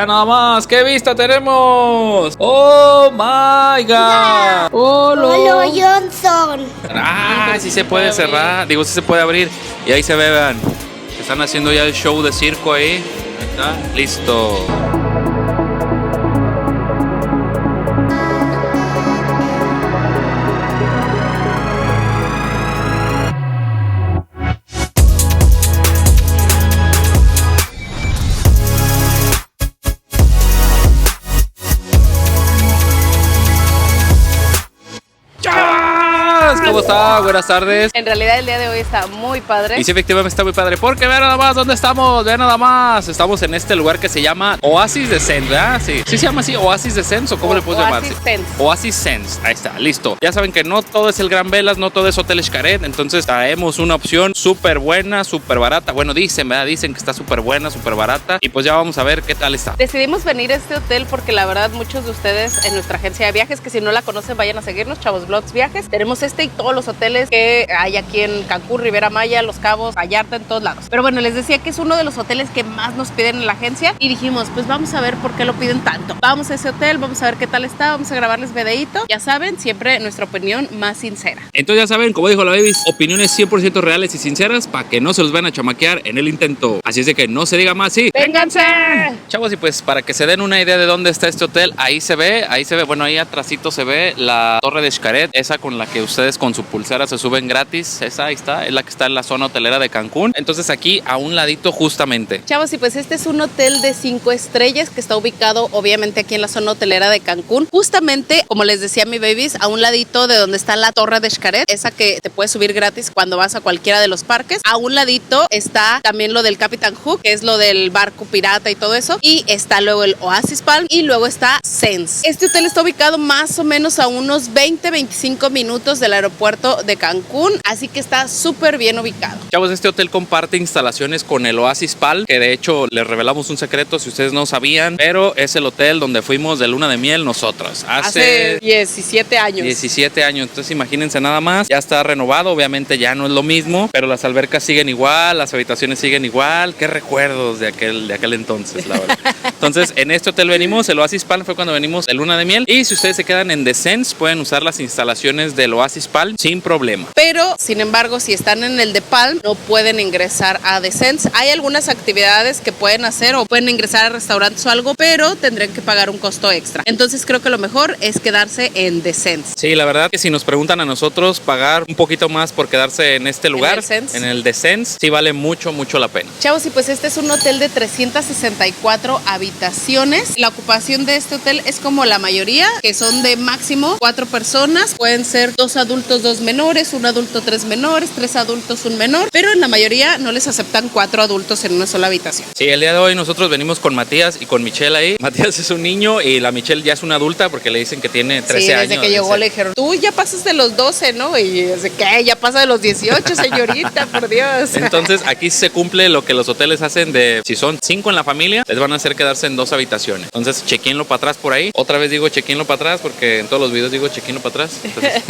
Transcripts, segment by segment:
Vean nada más, qué vista tenemos. Oh my god. Hola, Johnson. Ah, sí se puede cerrar. Digo, sí se puede abrir. Y ahí se ve, vean. Están haciendo ya el show de circo ahí. Ahí está, listo. ¿Cómo está? Buenas tardes. En realidad el día de hoy está muy padre. Y sí, efectivamente está muy padre. Porque vean nada más dónde estamos. Vean nada más. Estamos en este lugar que se llama Oasis de Sense, ¿verdad? Sí. ¿Sí se llama así? ¿Oasis de Sense o cómo le puedo llamar? Oasis Sense. Oasis Sense. Ahí está, listo. Ya saben que no todo es el Gran Velas, no todo es Hotel Xcaret. Entonces traemos una opción súper buena, súper barata. Bueno, dicen, ¿verdad? Dicen que está súper buena, súper barata. Y pues ya vamos a ver qué tal está. Decidimos venir a este hotel porque la verdad muchos de ustedes en nuestra agencia de viajes, que si no la conocen vayan a seguirnos, Chavos Vlogs Viajes. Tenemos este y todos los hoteles que hay aquí en Cancún, Riviera Maya, Los Cabos, Vallarta, en todos lados. Pero bueno, les decía que es uno de los hoteles que más nos piden en la agencia y dijimos, pues vamos a ver por qué lo piden tanto. Vamos a ese hotel, vamos a ver qué tal está, vamos a grabarles videíto. Ya saben, siempre nuestra opinión más sincera. Entonces ya saben, como dijo la Babies, opiniones 100% reales y sinceras para que no se los van a chamaquear en el intento. Así es de que no se diga más, sí. ¡Vénganse! Chavos, y pues para que se den una idea de dónde está este hotel, ahí se ve, bueno, ahí atrásito se ve la Torre de Xcaret, esa con la que ustedes con su pulsera se suben gratis, esa ahí está, es la que está en la zona hotelera de Cancún. Entonces aquí a un ladito justamente. Chavos, y pues este es un hotel de 5 estrellas que está ubicado obviamente aquí en la zona hotelera de Cancún. Justamente, como les decía mi babies, a un ladito de donde está la Torre de Xcaret, esa que te puedes subir gratis cuando vas a cualquiera de los parques. A un ladito está también lo del Capitán Hook, que es lo del barco pirata y todo eso. Y está luego el Oasis Palm y luego está Sense. Este hotel está ubicado más o menos a unos 20-25 minutos del aeropuerto de Cancún, así que está súper bien ubicado. Chavos, este hotel comparte instalaciones con el Oasis Palm, que de hecho les revelamos un secreto si ustedes no sabían, pero es el hotel donde fuimos de luna de miel nosotros. Hace 17 años. 17 años, entonces imagínense nada más, ya está renovado, obviamente ya no es lo mismo, pero las albercas siguen igual, las habitaciones siguen igual. Qué recuerdos de aquel entonces, la verdad. Entonces, en este hotel venimos, el Oasis Palm fue cuando venimos de luna de miel, y si ustedes se quedan en The Sense, pueden usar las instalaciones del Oasis Palm sin problema. Pero, sin embargo, si están en el de Palm, no pueden ingresar a The Sense. Hay algunas actividades que pueden hacer o pueden ingresar a restaurantes o algo, pero tendrían que pagar un costo extra. Entonces, creo que lo mejor es quedarse en The Sense. Sí, la verdad que si nos preguntan a nosotros pagar un poquito más por quedarse en este lugar, en el The Sense, sí vale mucho, mucho la pena. Chavos, y pues este es un hotel de 364 habitaciones. La ocupación de este hotel es como la mayoría, que son de máximo 4 personas. Pueden ser 2 adultos, 2 menores, 1 adulto, 3 menores, 3 adultos, 1 menor, pero en la mayoría no les aceptan 4 adultos en una sola habitación. Sí, el día de hoy nosotros venimos con Matías y con Michelle ahí. Matías es un niño y la Michelle ya es una adulta porque le dicen que tiene 13 años. Sí, desde que llegó le dijeron, tú ya pasas de los 12, ¿no? Y desde que ya pasa de los 18, señorita, por Dios. Entonces aquí se cumple lo que los hoteles hacen de, si son 5 en la familia, les van a hacer quedarse en 2 habitaciones. Entonces chequenlo para atrás por ahí. Otra vez digo chequenlo para atrás porque en todos los videos digo chequenlo para atrás. Entonces,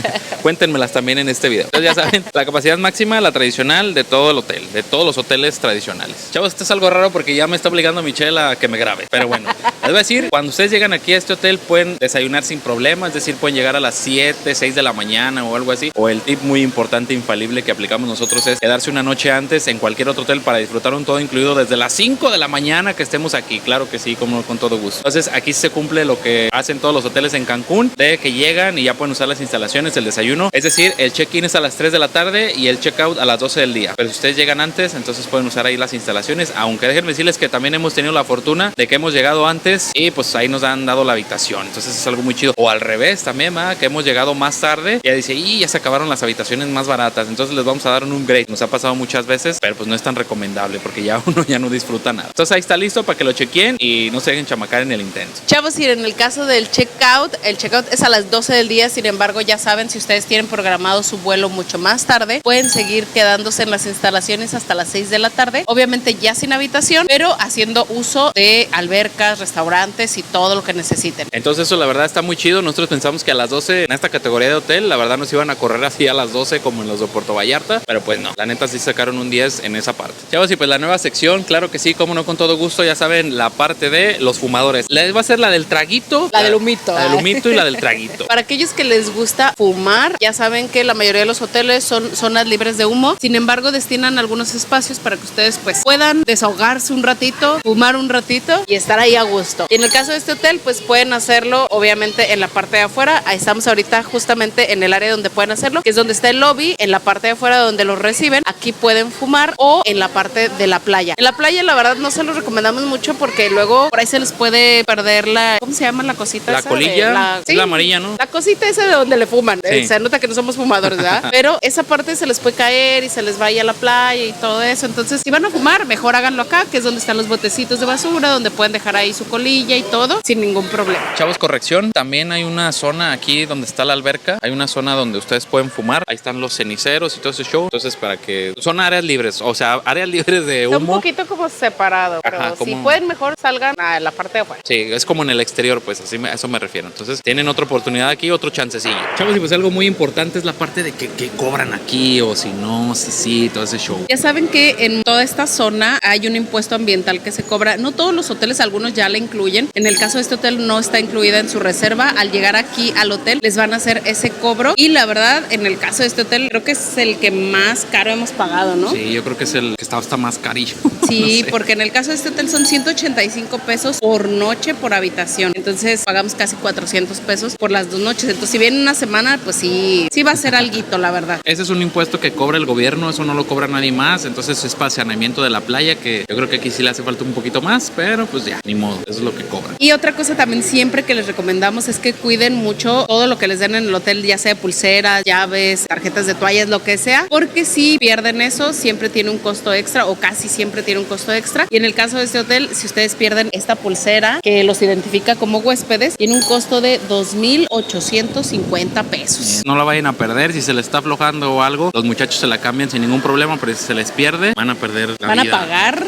cuéntenmelas también en este video. Entonces ya saben, la capacidad máxima, la tradicional de todo el hotel, de todos los hoteles tradicionales. Chavos, esto es algo raro porque ya me está obligando Michelle a que me grabe. Pero bueno, les voy a decir, cuando ustedes llegan aquí a este hotel pueden desayunar sin problema, es decir, pueden llegar a las 7, 6 de la mañana o algo así. O el tip muy importante, infalible que aplicamos nosotros es quedarse una noche antes en cualquier otro hotel para disfrutar un todo incluido desde las 5 de la mañana que estemos aquí. Claro que sí, como con todo gusto. Entonces aquí se cumple lo que hacen todos los hoteles en Cancún, de que llegan y ya pueden usar las instalaciones, el desayuno. Es decir, el check-in es a las 3 de la tarde y el check-out a las 12 del día. Pero si ustedes llegan antes, entonces pueden usar ahí las instalaciones. Aunque déjenme decirles que también hemos tenido la fortuna de que hemos llegado antes y pues ahí nos han dado la habitación. Entonces es algo muy chido. O al revés también, ¿verdad? Que hemos llegado más tarde y ya dice, y ya se acabaron las habitaciones más baratas. Entonces les vamos a dar un upgrade. Nos ha pasado muchas veces, pero pues no es tan recomendable porque ya uno ya no disfruta nada. Entonces ahí está listo para que lo chequen y no se dejen chamacar en el intento. Chavos, y en el caso del checkout, el checkout es a las 12 del día. Sin embargo, ya saben, si ustedes tienen programado su vuelo mucho más tarde, pueden seguir quedándose en las instalaciones hasta las 6 de la tarde, obviamente ya sin habitación, pero haciendo uso de albercas, restaurantes y todo lo que necesiten. Entonces eso la verdad está muy chido. Nosotros pensamos que a las 12 en esta categoría de hotel, la verdad nos iban a correr así a las 12 como en los de Puerto Vallarta, pero pues no, la neta sí sacaron un 10 en esa parte. Chavos, y pues la nueva sección, claro que sí, como no, con todo gusto, ya saben, la parte de los fumadores. Les va a ser la del traguito. La del humito. La del humito y la del traguito. Para aquellos que les gusta fumar, ya saben que la mayoría de los hoteles son zonas libres de humo. Sin embargo, destinan algunos espacios para que ustedes pues puedan desahogarse un ratito, fumar un ratito y estar ahí a gusto. Y en el caso de este hotel, pues pueden hacerlo obviamente en la parte de afuera. Ahí estamos ahorita justamente en el área donde pueden hacerlo, que es donde está el lobby, en la parte de afuera donde los reciben. Aquí pueden fumar o en la parte de la playa. En la playa la verdad no se los recomendamos mucho porque luego por ahí se les puede perder la, ¿cómo se llama la cosita? La esa colilla, sí, la amarilla, ¿no? la cosita esa de donde le fuman. Sí. Se nota que no somos fumadores, ¿verdad? Pero esa parte se les puede caer y se les vaya a la playa y todo eso. Entonces, si van a fumar, mejor háganlo acá, que es donde están los botecitos de basura, donde pueden dejar ahí su colilla y todo, sin ningún problema. Chavos, corrección, también hay una zona aquí donde está la alberca, hay una zona donde ustedes pueden fumar, ahí están los ceniceros y todo ese show, entonces para que son áreas libres, o sea, áreas libres de humo. Está un poquito como separado, pero Ajá, si como... pueden mejor salgan a la parte de afuera. Sí, es como en el exterior, pues así a eso me refiero. Entonces tienen otra oportunidad aquí, otro chancecillo. Chavos, y pues algo muy importante es la parte de que cobran aquí, o si no, si sí, todo ese show. Ya saben que en toda esta zona hay un impuesto ambiental que se cobra. No todos los hoteles, algunos ya la incluyen. En el caso de este hotel no está incluida en su reserva. Al llegar aquí al hotel les van a hacer ese cobro. Y la verdad, en el caso de este hotel, creo que es el que más caro hemos pagado, ¿no? Sí, yo creo que es el que está hasta más carillo. Sí, No sé. porque en el caso de este hotel son 185 pesos por noche por habitación. Entonces pagamos casi 400 pesos por las 2 noches. Entonces si viene una semana, pues sí va a ser alguito, la verdad. Ese es un impuesto que cobra el gobierno, eso no lo cobra nadie más, entonces es para saneamiento de la playa, que yo creo que aquí sí le hace falta un poquito más, pero pues ya, ni modo, eso es lo que cobran. Y otra cosa también siempre que les recomendamos es que cuiden mucho todo lo que les den en el hotel, ya sea pulseras, llaves, tarjetas de toallas, lo que sea, porque si pierden eso, siempre tiene un costo extra o casi siempre tiene un costo extra. Y en el caso de este hotel, si ustedes pierden esta pulsera que los identifica como huéspedes, tiene un costo de 2,850 pesos. No la vayan a perder, si se les está aflojando o algo, los muchachos se la cambian sin ningún problema, pero si se les pierde, van a perder la ¿Van vida. a pagar?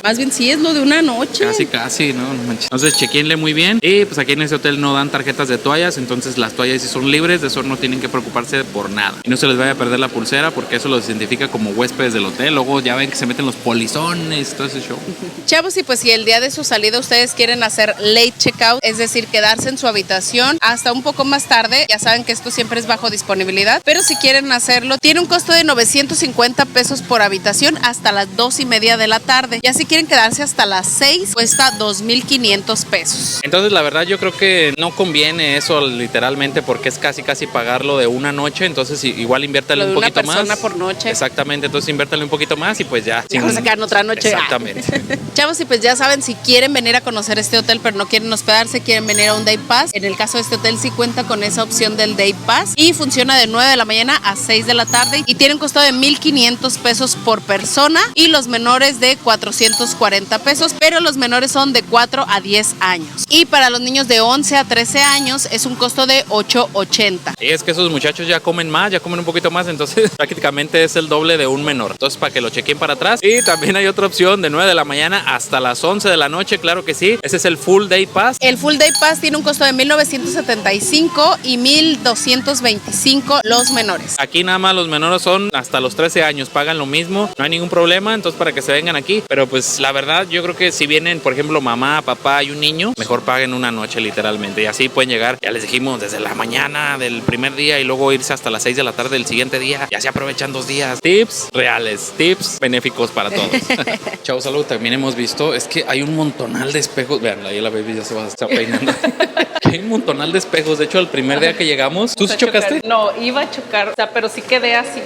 Más bien sí es lo de una noche. Casi, ¿no? No manches. Entonces chequenle muy bien. Y pues aquí en ese hotel no dan tarjetas de toallas, entonces las toallas sí son libres, de eso no tienen que preocuparse por nada. Y no se les vaya a perder la pulsera porque eso los identifica como huéspedes del hotel. Luego ya ven que se meten los polizones, todo ese show. Chavos, y pues si el día de su salida ustedes quieren hacer late checkout, es decir, quedarse en su habitación hasta un poco más tarde, ya saben que esto siempre es bajo disponibilidad, pero si quieren hacerlo, tiene un costo de 950 pesos por habitación hasta las 2:30 de la tarde. Ya si quieren quedarse hasta las 6, cuesta 2,500 pesos. Entonces la verdad yo creo que no conviene eso literalmente porque es casi pagarlo de una noche, entonces igual inviértale un poquito más. Una persona por noche. Exactamente, entonces inviértale un poquito más y pues ya. Mejor se quedan otra noche. Exactamente. Chavos, y pues ya saben, si quieren venir a conocer este hotel pero no quieren hospedarse, quieren venir a un day pass, en el caso de este hotel sí cuenta con esa opción del day pass y funciona de 9 de la mañana a 6 de la tarde y tiene un costo de 1,500 pesos por persona y los menores de 440 pesos, pero los menores son de 4 a 10 años. Y para los niños de 11 a 13 años es un costo de 880. Y es que esos muchachos ya comen más, ya comen un poquito más, entonces prácticamente es el doble de un menor. Entonces para que lo chequen para atrás. Y también hay otra opción de 9 de la mañana hasta las 11 de la noche, claro que sí. Ese es el Full Day Pass. El Full Day Pass tiene un costo de 1,975 y 1,225 los menores. Aquí nada más los menores son hasta los 13 años, pagan lo mismo, no hay ningún problema, entonces para que se vengan aquí. Pero pues la verdad yo creo que si vienen, por ejemplo, mamá, papá y un niño, mejor paguen una noche literalmente. Y así pueden llegar, ya les dijimos, desde la mañana del primer día y luego irse hasta las 6 de la tarde del siguiente día. Ya se aprovechan 2 días. Tips reales, tips benéficos para todos. Chavos, algo también hemos visto es que hay un montonal de espejos. Vean, ahí la baby ya se va a estar peinando. Hay un montonal de espejos. De hecho, el primer día que llegamos, ¿tú sí chocaste? No, iba a chocar, o sea, pero sí quedé así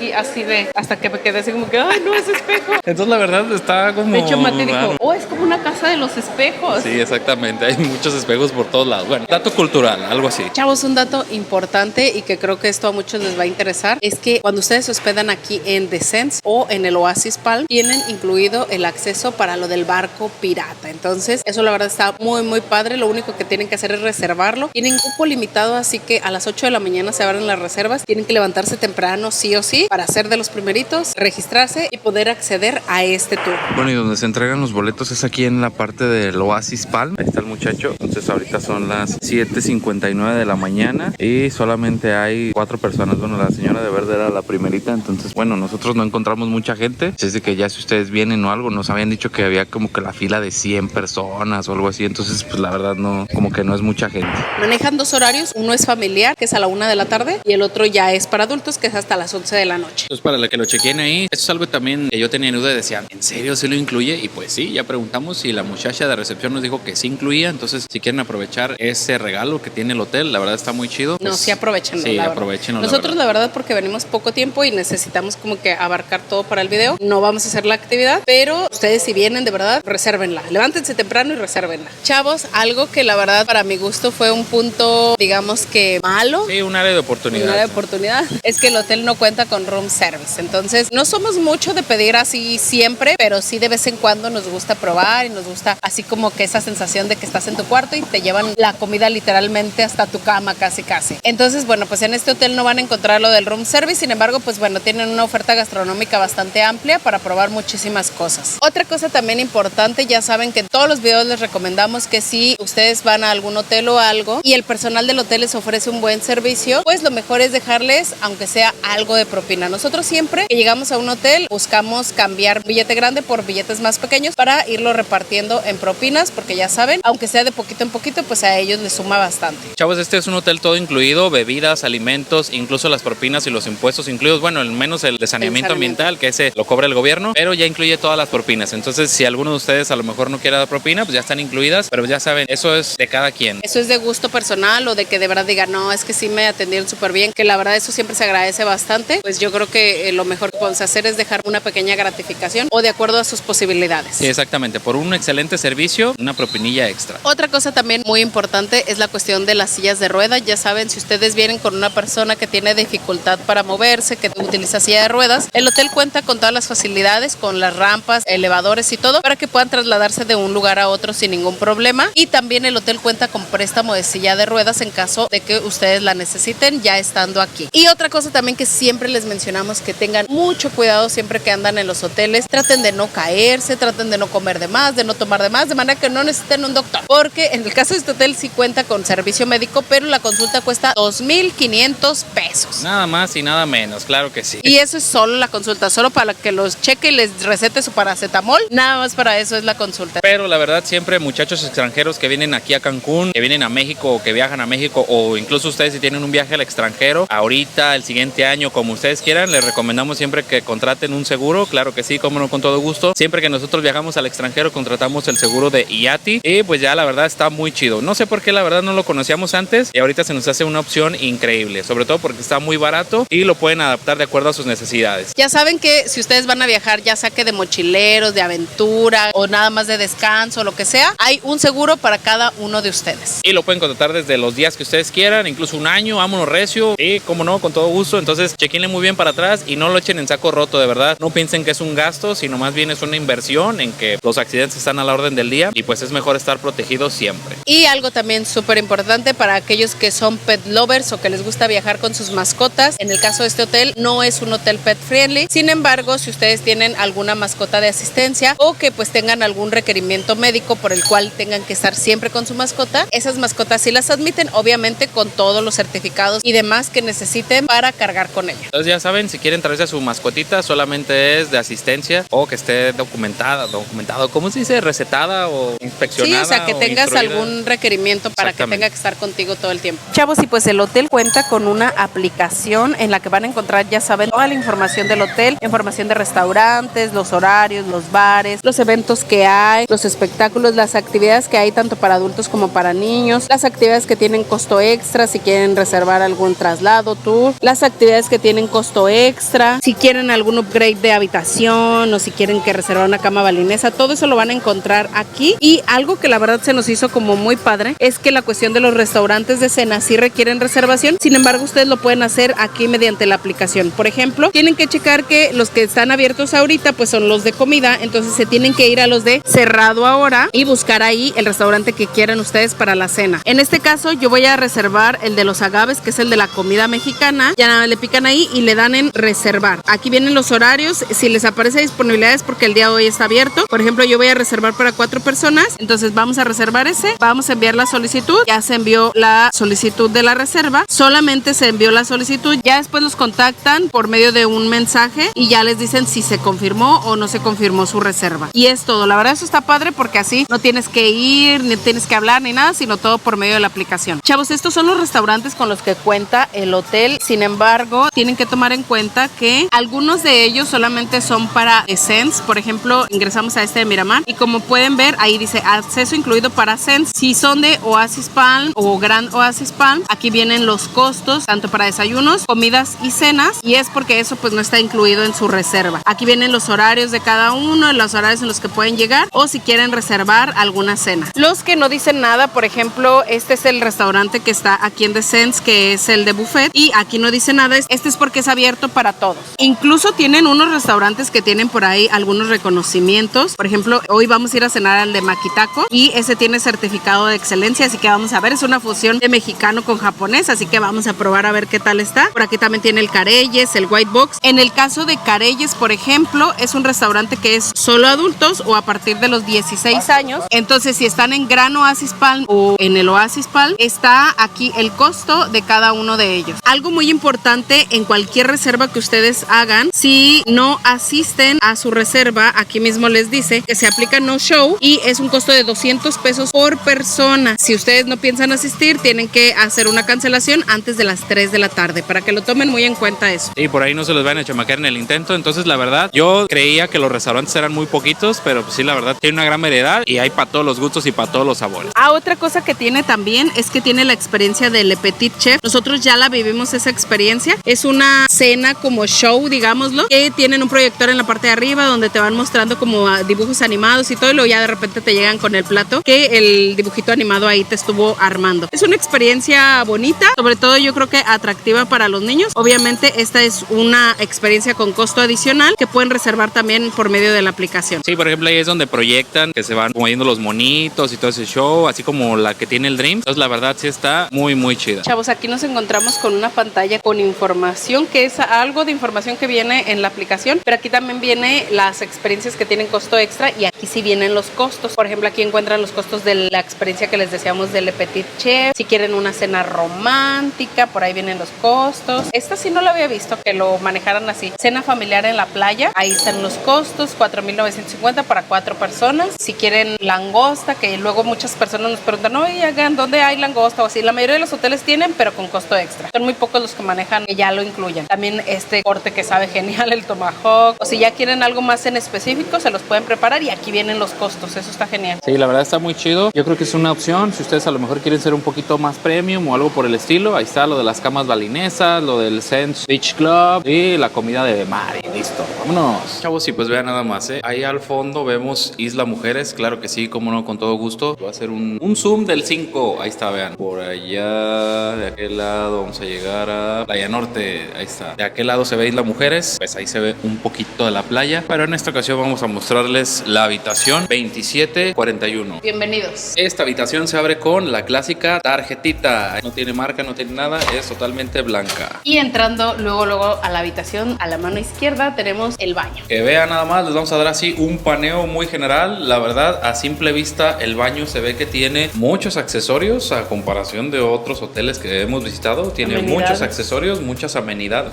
de, hasta que me quedé así como que, ay, no, es espejo. Entonces la verdad está como... De hecho, Mati dijo, raro. oh, es como una casa de los espejos. Sí, exactamente. Hay muchos espejos por todos lados. Bueno, dato cultural, algo así. Chavos, un dato importante y que creo que esto a muchos les va a interesar es que cuando ustedes se hospedan aquí en The Sands o en el Oasis Palm, tienen incluido el acceso para lo del barco pirata. Entonces, eso la verdad está muy, muy padre. Lo único que tienen que hacer es reservar reservarlo. Tienen cupo limitado, así que a las 8 de la mañana se abren las reservas. Tienen que levantarse temprano sí o sí para ser de los primeritos, registrarse y poder acceder a este tour. Bueno, y donde se entregan los boletos es aquí en la parte del Oasis Palm. Ahí está el muchacho. Entonces ahorita son las 7:59 de la mañana y solamente hay 4 personas. Bueno, la señora de verde era la primerita, entonces bueno, nosotros no encontramos mucha gente. Es de que ya si ustedes vienen o algo, nos habían dicho que había como que la fila de 100 personas o algo así, entonces pues la verdad no, como que no es mucha gente. Manejan 2 horarios, uno es familiar, que es a la 1 de la tarde, y el otro ya es para adultos, que es hasta las 11 de la noche. Entonces para la que lo chequen ahí, esto es algo también que yo tenía duda y decía, ¿en serio sí lo incluye? Y pues sí, ya preguntamos y la muchacha de recepción nos dijo que sí incluía, entonces si quieren aprovechar ese regalo que tiene el hotel, la verdad está muy chido. No, pues, sí aprovechenlo. Sí, la aprovechenlo. Nosotros la verdad porque venimos poco tiempo y necesitamos como que abarcar todo para el video, no vamos a hacer la actividad, pero ustedes si vienen de verdad, resérvenla, levántense temprano y resérvenla. Chavos, algo que la verdad para mi gusto fue un punto, digamos que malo. Sí, un área de oportunidad. Un área de oportunidad es que el hotel no cuenta con room service, entonces no somos mucho de pedir así siempre, pero sí de vez en cuando nos gusta probar y nos gusta así como que esa sensación de que estás en tu cuarto y te llevan la comida literalmente hasta tu cama casi. Entonces, bueno, pues en este hotel no van a encontrar lo del room service, sin embargo, pues bueno, tienen una oferta gastronómica bastante amplia para probar muchísimas cosas. Otra cosa también importante, ya saben que en todos los videos les recomendamos que si ustedes van a algún hotel o algo y el personal del hotel les ofrece un buen servicio, pues lo mejor es dejarles, aunque sea algo de propina. Nosotros siempre que llegamos a un hotel buscamos cambiar billete grande por billetes más pequeños para irlo repartiendo en propinas, porque ya saben, aunque sea de poquito en poquito, pues a ellos les suma bastante. Chavos, este es un hotel todo incluido, bebidas, alimentos, incluso las propinas y los impuestos incluidos, bueno, al menos el de saneamiento ambiental, que ese lo cobra el gobierno, pero ya incluye todas las propinas. Entonces, si alguno de ustedes a lo mejor no quiere dar propina, pues ya están incluidas, pero ya saben, eso es de cada quien. Eso es de gusto personal o de que de verdad digan, no, es que sí me atendieron súper bien, que la verdad eso siempre se agradece bastante. Pues yo creo que lo mejor que podemos hacer es dejar una pequeña gratificación o de acuerdo a sus posibilidades. Sí, exactamente, por un excelente servicio, una propinilla extra. Otra cosa también muy importante es la cuestión de las sillas de ruedas. Ya saben, si ustedes vienen con una persona que tiene dificultad para moverse, que utiliza silla de ruedas, el hotel cuenta con todas las facilidades, con las rampas, elevadores y todo, para que puedan trasladarse de un lugar a otro sin ningún problema. Y también el hotel cuenta con préstamo de silla de ruedas en caso de que ustedes la necesiten ya estando aquí. Y otra cosa también que siempre les mencionamos, que tengan mucho cuidado siempre que andan en los hoteles, traten de no caerse, traten de no comer de más, de no tomar de más, de manera que no necesiten un doctor, porque en el caso de este hotel sí cuenta con servicio médico, pero la consulta cuesta 2,500 pesos. Nada más y nada menos, claro que sí. Y eso es solo la consulta, solo para que los cheque y les recete su paracetamol, nada más para eso es la consulta. Pero la verdad siempre muchachos extranjeros que vienen aquí a Cancún, que vienen a México o que viajan a México, o incluso ustedes si tienen un viaje al extranjero, ahorita, el siguiente año, como ustedes quieran, les recomendamos siempre que contraten un seguro, claro que sí, como no, con todo gusto. Siempre que nosotros viajamos al extranjero contratamos el seguro de IATI y pues ya la verdad está muy chido. No sé por qué la verdad no lo conocíamos antes y ahorita se nos hace una opción increíble, sobre todo porque está muy barato y lo pueden adaptar de acuerdo a sus necesidades. Ya saben que si ustedes van a viajar, ya sea que de mochileros, de aventura o nada más de descanso, lo que sea, hay un seguro para cada uno de ustedes. Y lo pueden contratar desde los días que ustedes quieran, incluso un año, vámonos recio y como no, con todo gusto. Entonces chequenle muy bien para atrás y no lo echen en saco roto, de verdad. No piensen que es un gasto, sino más bien es una inversión en que los accidentes están a la orden del día y pues es mejor estar protegidos siempre. Y algo también súper importante para aquellos que son pet lovers o que les gusta viajar con sus mascotas, en el caso de este hotel no es un hotel pet friendly, sin embargo si ustedes tienen alguna mascota de asistencia o que pues tengan algún requerimiento médico por el cual tengan que estar siempre con su mascota, esas mascotas sí las admiten, obviamente con todos los certificados y demás que necesiten para cargar con ella. Entonces ya saben, si quieren traerse a su mascotita solamente es de asistencia o que esté documentado, ¿cómo se dice? Recetada o inspeccionada. Sí, o sea, que tengas instruida. algún requerimiento para que tenga que estar contigo todo el tiempo. Chavos, y pues el hotel cuenta con una aplicación en la que van a encontrar, ya saben, toda la información del hotel, información de restaurantes, los horarios, los bares, los eventos que hay, los espectáculos, las actividades que hay tanto para adultos como para niños, las actividades que tienen costo extra si quieren reservar algún traslado, tour, las actividades que tienen costo extra, si quieren algún upgrade de habitación o si quieren que reservar una cama balinesa, todo eso lo van a encontrar aquí. Y algo que la verdad se nos hizo como muy padre es que la cuestión de los restaurantes de cena sí requieren reservación, sin embargo ustedes lo pueden hacer aquí mediante la aplicación. Por ejemplo, tienen que checar que los que están abiertos ahorita pues son los de comida, entonces se tienen que ir a los de cerrado ahora y buscar ahí el restaurante que quieran ustedes para la cena. En este caso yo voy a reservar el de los agaves, que es el de la comida mexicana. Ya nada más le pican ahí y le dan en reservar. Aquí vienen los horarios, si les aparece disponibilidad es porque el día de hoy está abierto. Por ejemplo, yo voy a reservar para 4 personas, entonces vamos a reservar ese, vamos a enviar la solicitud. Ya se envió la solicitud de la reserva, solamente se envió la solicitud, ya después los contactan por medio de un mensaje y ya les dicen si se confirmó o no se confirmó su reserva. Y es todo. La verdad eso está padre porque así no tienes que ir, ni tienes que hablar ni nada, sino todo por medio de la aplicación. Chavos, estos son los restaurantes con los que cuenta el hotel. Sin embargo, tienen que tomar en cuenta que algunos de ellos solamente son para Essence. Por ejemplo, ingresamos a este de Miramar y como pueden ver, ahí dice acceso incluido para Essence. Si son de Oasis Palm o Grand Oasis Palm, aquí vienen los costos, tanto para desayunos, comidas y cenas, y es porque eso pues no está incluido en su reserva. Aquí vienen los horarios de cada uno, los horarios en los que pueden llegar o si quieren reservar alguna cena. Los que no dicen nada, por ejemplo, este es el restaurante que está aquí en The Sense, que es el de buffet, y aquí no dice nada. Este es porque es abierto para todos. Incluso tienen unos restaurantes que tienen por ahí algunos reconocimientos. Por ejemplo, hoy vamos a ir a cenar al de Makitako y ese tiene certificado de excelencia, así que vamos a ver, es una fusión de mexicano con japonés, así que vamos a probar a ver qué tal está. Por aquí también tiene el Careyes, el White Box. En el caso de Careyes, por ejemplo, es un restaurante que es solo adultos o a partir de los 16 años. Entonces, si están en Gran Oasis Palm o en el Oasis Palm, está aquí el costo de cada uno de ellos. Algo muy importante en cualquier reserva que ustedes hagan, si no asisten a su reserva, aquí mismo les dice que se aplica no show y es un costo de 200 pesos por persona. Si ustedes no piensan asistir, tienen que hacer una cancelación antes de las 3 de la tarde, para que lo tomen muy en cuenta eso. Y por ahí no se los van a chamaquear en el intento. Entonces, la verdad, yo creía que los restaurantes eran muy poquitos, pero pues sí, la verdad, tiene una gran variedad y hay para todos los gustos y para todos los sabores. Otra cosa que tiene también es que tiene la experiencia de Le Petit Chef. Nosotros ya la vivimos esa experiencia. Es una cena como show, digámoslo, que tienen un proyector en la parte de arriba donde te van mostrando como dibujos animados y todo, y luego ya de repente te llegan con el plato que el dibujito animado ahí te estuvo armando. Es una experiencia bonita, sobre todo yo creo que atractiva para los niños. Obviamente esta es una experiencia con costo adicional que pueden reservar también por medio de la aplicación. Sí, por ejemplo, ahí es donde proyectan que se van moviendo los monitos y todo ese show, así como la que tiene el Dream. Entonces, la verdad, sí está muy, muy chida. Chavos, aquí nos encontramos con una pantalla con información, que es algo de información que viene en la aplicación, pero aquí también viene las experiencias que tienen costo extra y aquí sí vienen los costos. Por ejemplo, aquí encuentran los costos de la experiencia que les decíamos de Le Petit Chef. Si quieren una cena romántica, por ahí vienen los costos. Esta sí no lo había visto, que lo manejaran así. Cena familiar en la playa, ahí están los costos, 4,950 para 4 personas. Si quieren langosta, que luego muchas personas nos preguntan, oye, hagan, ¿dónde hay langosta? O así, la mayoría de los hoteles tienen, pero con costo extra. Son muy pocos los que manejan que ya lo incluyen. También este corte que sabe genial, el tomahawk. O si ya quieren algo más en específico, se los pueden preparar y aquí vienen los costos. Eso está genial. Sí, la verdad está muy chido. Yo creo que es una opción. Si ustedes a lo mejor quieren ser un poquito más premium o algo por el estilo, ahí está lo de las camas balinesas, lo del Sense Beach Club y la comida de mar. Y listo, vámonos. Chavos, sí, pues vean nada más, ahí al fondo vemos Isla Mujeres. Claro que sí, como no, con todo gusto. Voy a hacer un zoom del 5. Ahí está, vean. Por allá, de aquel lado, vamos a llegar a Playa Norte. Ahí está. De aquel lado se ve Isla Mujeres. Pues ahí se ve un poquito de la playa. Pero en esta ocasión vamos a mostrarles la habitación 2741. Bienvenidos. Esta habitación se abre con la clásica tarjetita. No tiene marca, no tiene nada. Es totalmente blanca. Y entrando luego a la habitación, a la mano izquierda tenemos el baño. Que vean nada más, les vamos a dar así un paneo muy general. La verdad, a simple vista, el baño se ve que tiene muchos accesorios a comparación de otros hoteles que hemos visitado. Tiene muchos accesorios, muchas amenidades,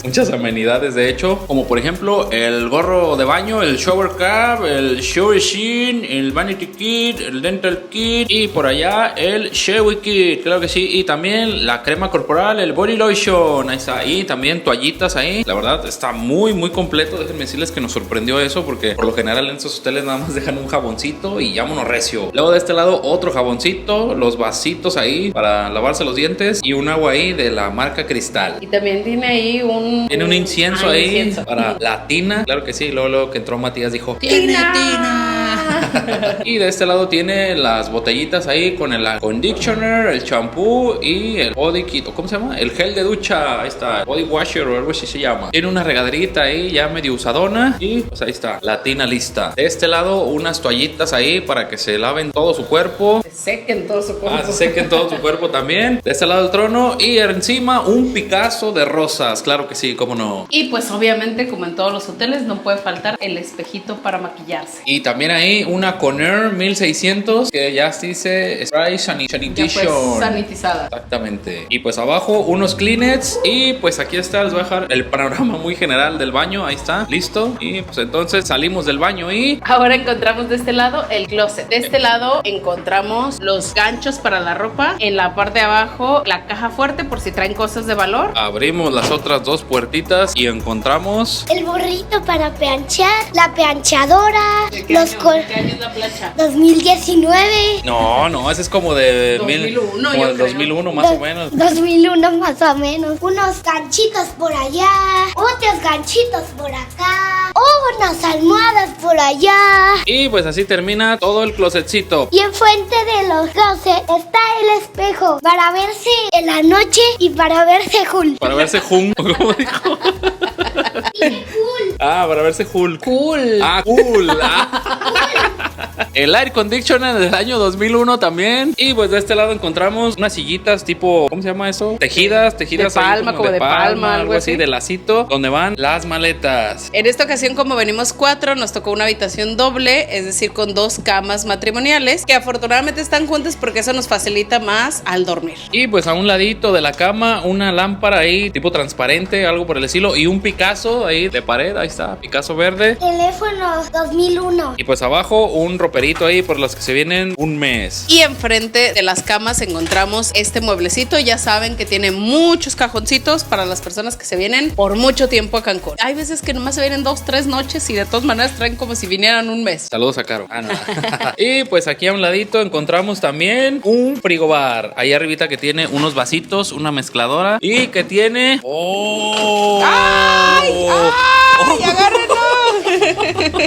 muchas amenidades de hecho, como por ejemplo el gorro de baño, el shower cap, el shower sheen, el vanity kit, el dental kit y por allá el shower kit, claro que sí, y también la crema corporal, el body lotion, ahí está, y también toallitas ahí. La verdad está muy completo. Déjenme decirles que nos sorprendió eso porque por lo general en estos hoteles nada más dejan un jaboncito y vámonos recio. Luego de este lado otro jaboncito, los vasitos ahí para lavarse los dientes y un agua ahí de la marca Cristal. Y también tiene ahí un incienso ahí para la tina. Claro que sí. Luego que entró Matías dijo ¡Tina! Y de este lado tiene las botellitas ahí con el conditioner, el champú y el body kit, ¿cómo se llama? El gel de ducha, ahí está, body washer o algo así se llama. Tiene una regaderita ahí ya medio usadona y pues ahí está, la tina lista. De este lado unas toallitas ahí para que se laven todo su cuerpo. Se sequen todo su cuerpo. Se sequen todo su cuerpo también. De este lado del trono y encima un Picasso de rosas, claro que sí, cómo no. Y pues obviamente, como en todos los hoteles, no puede faltar el espejito para maquillarse. Y también ahí una Conair 1600 que ya dice Spray Sanitation. Ya pues sanitizada. Exactamente. Y pues abajo unos Kleenex y pues aquí está, les voy a dejar el panorama muy general del baño, ahí está, listo. Y pues entonces salimos del baño y... Ahora encontramos de este lado el closet. De este lado encontramos los ganchos para la ropa. En la parte de abajo la caja fuerte por si traen cosas de valor. Abrimos las otras dos puertitas y encontramos... El burrito para planchar, la planchadora, ¿De qué los año? ¿Qué año es la plancha? 2019. No, ese es como de 2001, como yo del creo. 2001 más o menos. 2001 más o menos. Unos ganchitos por allá, otros ganchitos por acá, unas almohadas por allá. Y pues así termina todo el closetcito. Y enfrente de los closets está el espejo para verse en la noche y para verse Hulk. Para verse Hulk, ¿cómo dijo? Hulk. Ah, para verse Hulk. Cool. Ah, cool. El air conditioner del año 2001 también. Y pues de este lado encontramos unas sillitas tipo, ¿cómo se llama eso? Tejidas De ahí palma, como de palma, algo así, de lacito, donde van las maletas. En esta ocasión, como venimos 4, nos tocó una habitación doble, es decir, con 2 camas matrimoniales, que afortunadamente están juntas porque eso nos facilita más al dormir. Y pues a un ladito de la cama, una lámpara ahí, tipo transparente, algo por el estilo, y un Picasso ahí de pared, ahí está, Picasso verde. Teléfono 2001. Y pues abajo un roperito ahí por los que se vienen un mes. Y enfrente de las camas encontramos este mueblecito. Ya saben que tiene muchos cajoncitos para las personas que se vienen por mucho tiempo a Cancún. Hay veces que nomás se vienen 2, 3 noches y de todas maneras traen como si vinieran un mes. Saludos a Caro. No. Y pues aquí a un ladito encontramos también un frigobar. Ahí arribita que tiene unos vasitos, una mezcladora y que tiene... ¡Oh! ¡Ay! ¡Ay! ¡Agárrenlo!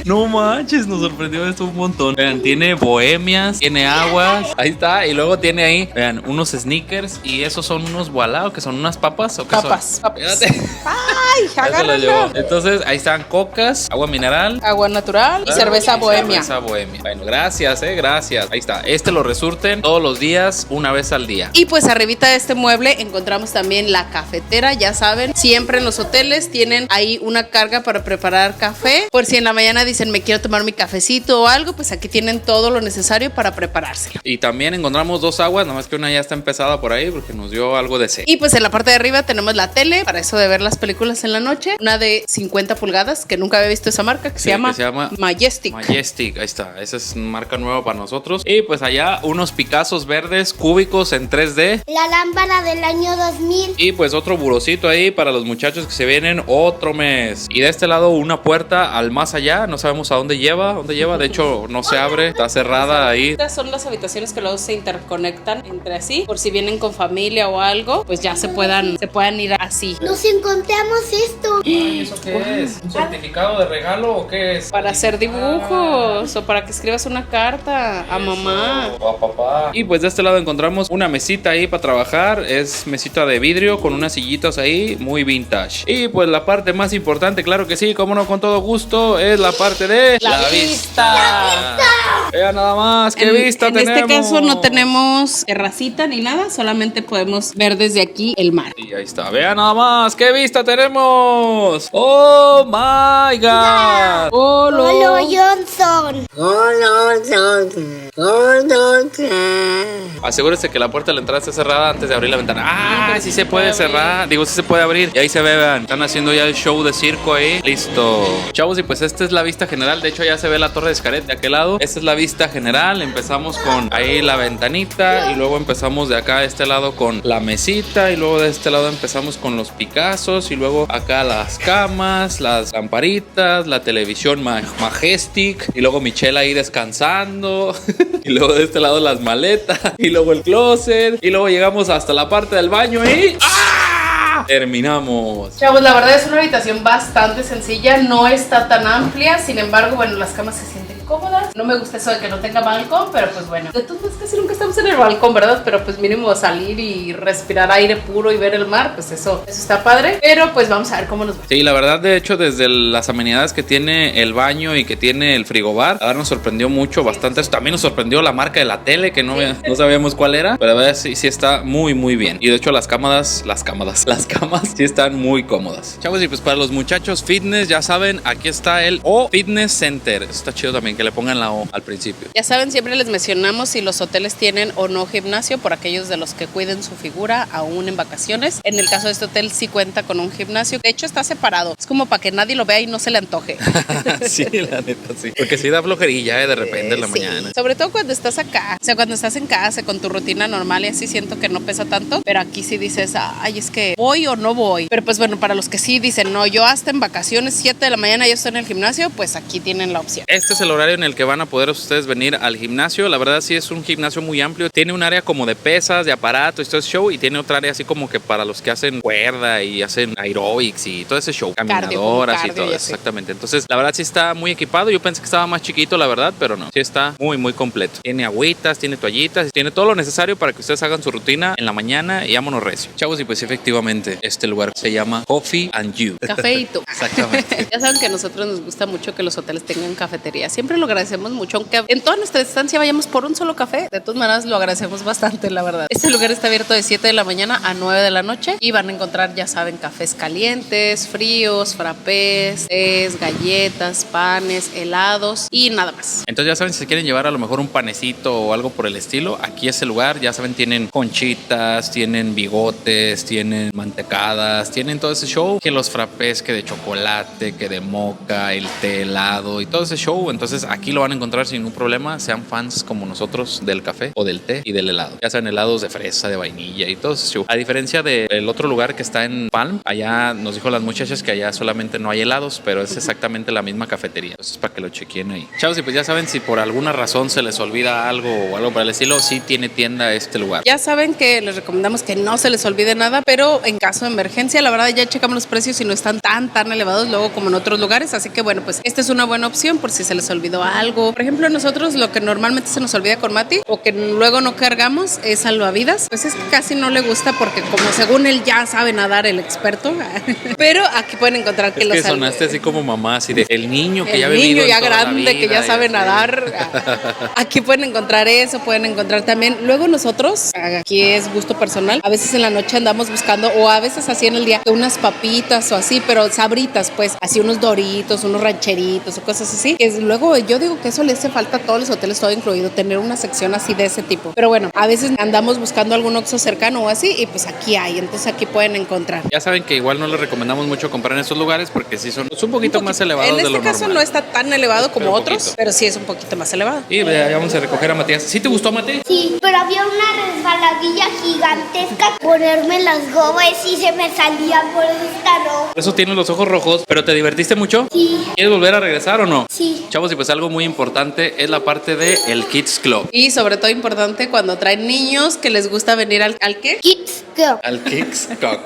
No manches, nos sorprendió esto un montón. Vean, tiene bohemias, tiene aguas, ahí está, y luego tiene ahí, vean, unos sneakers y esos son unos voilá, o que son unas papas, o qué Papas. son. Papas. Fíjate. ¡Ay! Ya se lo ¡Agárrenlo! llevó. Entonces, ahí están cocas, agua mineral. Agua natural y cerveza bohemia. Cerveza bohemia. Bueno, gracias, gracias. Ahí está. Este lo resurten todos los días, una vez al día. Y pues arribita de este mueble encontramos también la cafetera. Ya saben, siempre en los hoteles tienen ahí una carga para preparar café. Por si en la mañana dicen me quiero tomar mi cafecito o algo, pues aquí tienen todo lo necesario para preparárselo. Y también encontramos 2 aguas, nada más que una ya está empezada por ahí porque nos dio algo de sed. Y pues en la parte de arriba tenemos la tele, para eso de ver las películas en la noche. Una de 50 pulgadas, que nunca había visto esa marca, que se llama Majestic. Majestic, ahí está. Esa es marca nueva para nosotros. Y pues allá unos Picassos verdes cúbicos en 3D. La lámpara del año 2000. Y pues otro burocito ahí para los muchachos que se vienen otro mes. Y de este lado una puerta al más allá. No sabemos a dónde lleva. De hecho no se abre. Está cerrada ahí. Estas son las habitaciones que luego se interconectan entre sí. Por si vienen con familia o algo, pues ya se puedan ir así. Nos encontramos esto. Ay, ¿eso qué es? ¿Un certificado de regalo o qué es? Para hacer dibujos o para que escribas una carta a mamá. O a papá. Y pues de este lado encontramos una mesita ahí para trabajar. Es mesita de vidrio con unas sillitas ahí muy vintage. Y pues la parte más importante, claro que sí, como no, con todo gusto, es la parte de La vista. Vean nada más, qué vista tenemos. En este caso no tenemos terracita ni nada, solamente podemos ver desde aquí el mar. Y ahí está, vean nada más, qué vista tenemos. Oh my god. Polo Johnson. Asegúrese que la puerta de la entrada esté cerrada antes de abrir la ventana. Ah, sí se puede cerrar. Digo, sí se puede abrir. Y ahí se ve, vean. Están haciendo ya el show de circo ahí. Listo. Chavos, y pues esta es la vista general. De hecho, ya se ve la torre de Xcaret de aquel lado. Esta es la vista general. Empezamos con ahí la ventanita. Y luego empezamos de acá a este lado con la mesita. Y luego de este lado empezamos con los Picassos. Y luego acá las camas, las lamparitas, la televisión Majestic. Y luego Michelle ahí descansando. Y luego de este lado las maletas. Y luego el closet. Y luego llegamos hasta la parte del baño y ¡ah! Terminamos. Chavos, la verdad es una habitación bastante sencilla, no está tan amplia, sin embargo, bueno, las camas se sienten cómodas. No me gusta eso de que no tenga balcón, pero pues bueno. De todos modos casi nunca estamos en el balcón, ¿verdad? Pero pues mínimo salir y respirar aire puro y ver el mar, pues eso está padre. Pero pues vamos a ver cómo nos va. Sí, la verdad, de hecho, desde las amenidades que tiene el baño y que tiene el frigobar, la verdad nos sorprendió mucho, bastante. También nos sorprendió la marca de la tele, que no sabíamos cuál era, pero la verdad sí está muy, muy bien. Y de hecho las camas sí están muy cómodas. Chavos, y pues para los muchachos fitness, ya saben, aquí está el O Fitness Center. Está chido también que le pongan la O al principio. Ya saben, siempre les mencionamos si los hoteles tienen o no gimnasio, por aquellos de los que cuiden su figura aún en vacaciones. En el caso de este hotel sí cuenta con un gimnasio. De hecho está separado. Es como para que nadie lo vea y no se le antoje. Sí, la neta, sí. Porque sí da flojerilla de repente en la mañana. Sobre todo cuando estás acá. O sea, cuando estás en casa con tu rutina normal y así siento que no pesa tanto. Pero aquí sí dices, ay, es que voy o no voy. Pero pues bueno, para los que sí dicen, no, yo hasta en vacaciones 7 de la mañana ya estoy en el gimnasio, pues aquí tienen la opción. Este es el horario en el que van a poder ustedes venir al gimnasio. La verdad sí es un gimnasio muy amplio. Tiene un área como de pesas, de aparatos y todo ese show. Y tiene otra área así como que para los que hacen cuerda y hacen aerobics y todo ese show. Caminadoras y todo eso. Exactamente. Entonces, la verdad sí está muy equipado. Yo pensé que estaba más chiquito, la verdad, pero no. Sí está muy, muy completo. Tiene agüitas, tiene toallitas, tiene todo lo necesario para que ustedes hagan su rutina en la mañana y vámonos recio. Chavos, y pues efectivamente, este lugar se llama Coffee and You. Cafeíto. Exactamente. Ya saben que a nosotros nos gusta mucho que los hoteles tengan cafetería. Siempre lo agradecemos mucho, aunque en toda nuestra estancia vayamos por un solo café. De todas maneras, lo agradecemos bastante, la verdad. Este lugar está abierto de 7 de la mañana a 9 de la noche y van a encontrar, ya saben, cafés calientes, fríos, frappés, tés, galletas, panes, helados y nada más. Entonces ya saben, si se quieren llevar a lo mejor un panecito o algo por el estilo, aquí es el lugar. Ya saben, tienen conchitas, tienen bigotes, tienen mantecadas, tienen todo ese show, que los frappés, que de chocolate, que de moca, el té helado y todo ese show. Entonces aquí lo van a encontrar sin ningún problema, sean fans como nosotros del café o del té y del helado. Ya saben, helados de fresa, de vainilla y todo ese show. A diferencia del otro lugar que está en Palm, allá nos dijo las muchachas que allá solamente no hay helados, pero es exactamente la misma cafetería. Entonces para que lo chequen ahí. Chavos, y pues ya saben, si por alguna razón se les olvida algo o algo para el estilo, sí tiene tienda este lugar. Ya saben que les recomendamos que no se les olvide nada, pero en caso de emergencia, la verdad ya checamos los precios y no están tan elevados luego como en otros lugares, así que bueno, pues esta es una buena opción por si se les olvidó algo. Por ejemplo, nosotros lo que normalmente se nos olvida con Mati o que luego no cargamos es salvavidas, pues es que casi no le gusta porque como según él ya sabe nadar el experto, pero aquí pueden encontrar que es que sonaste así como mamá, así de el niño que ya ha vivido el niño ya toda grande la vida, que ya sabe nadar. Aquí pueden encontrar eso, pueden encontrar también. Luego nosotros, aquí es gusto personal, a veces en la noche andamos buscando o a veces así en el día unas papitas o así, pero sabritas, pues así unos doritos, unos rancheritos o cosas así. Que luego yo digo que eso le hace falta a todos los hoteles, todo incluido, tener una sección así de ese tipo. Pero bueno, a veces andamos buscando algún Oxxo cercano o así y pues aquí hay, entonces aquí pueden encontrar. Ya saben que igual no les recomendamos mucho comprar en estos lugares porque sí son un poquito más elevados de lo normal. En este caso no está tan elevado como otros, pero sí es un poquito más elevado. Y vamos a recoger a Matías. ¿Sí te gustó, Mati? Sí, pero había una resbaladilla gigantesca. Ponerme las gomas y se me salía por esta no. Por eso tienes los ojos rojos. ¿Pero te divertiste mucho? Sí. ¿Quieres volver a regresar o no? Sí. Chavos, y pues algo muy importante es la parte de el Kids Club. Y sobre todo importante cuando traen niños que les gusta venir al ¿qué? Kids Club. Al Kids Club.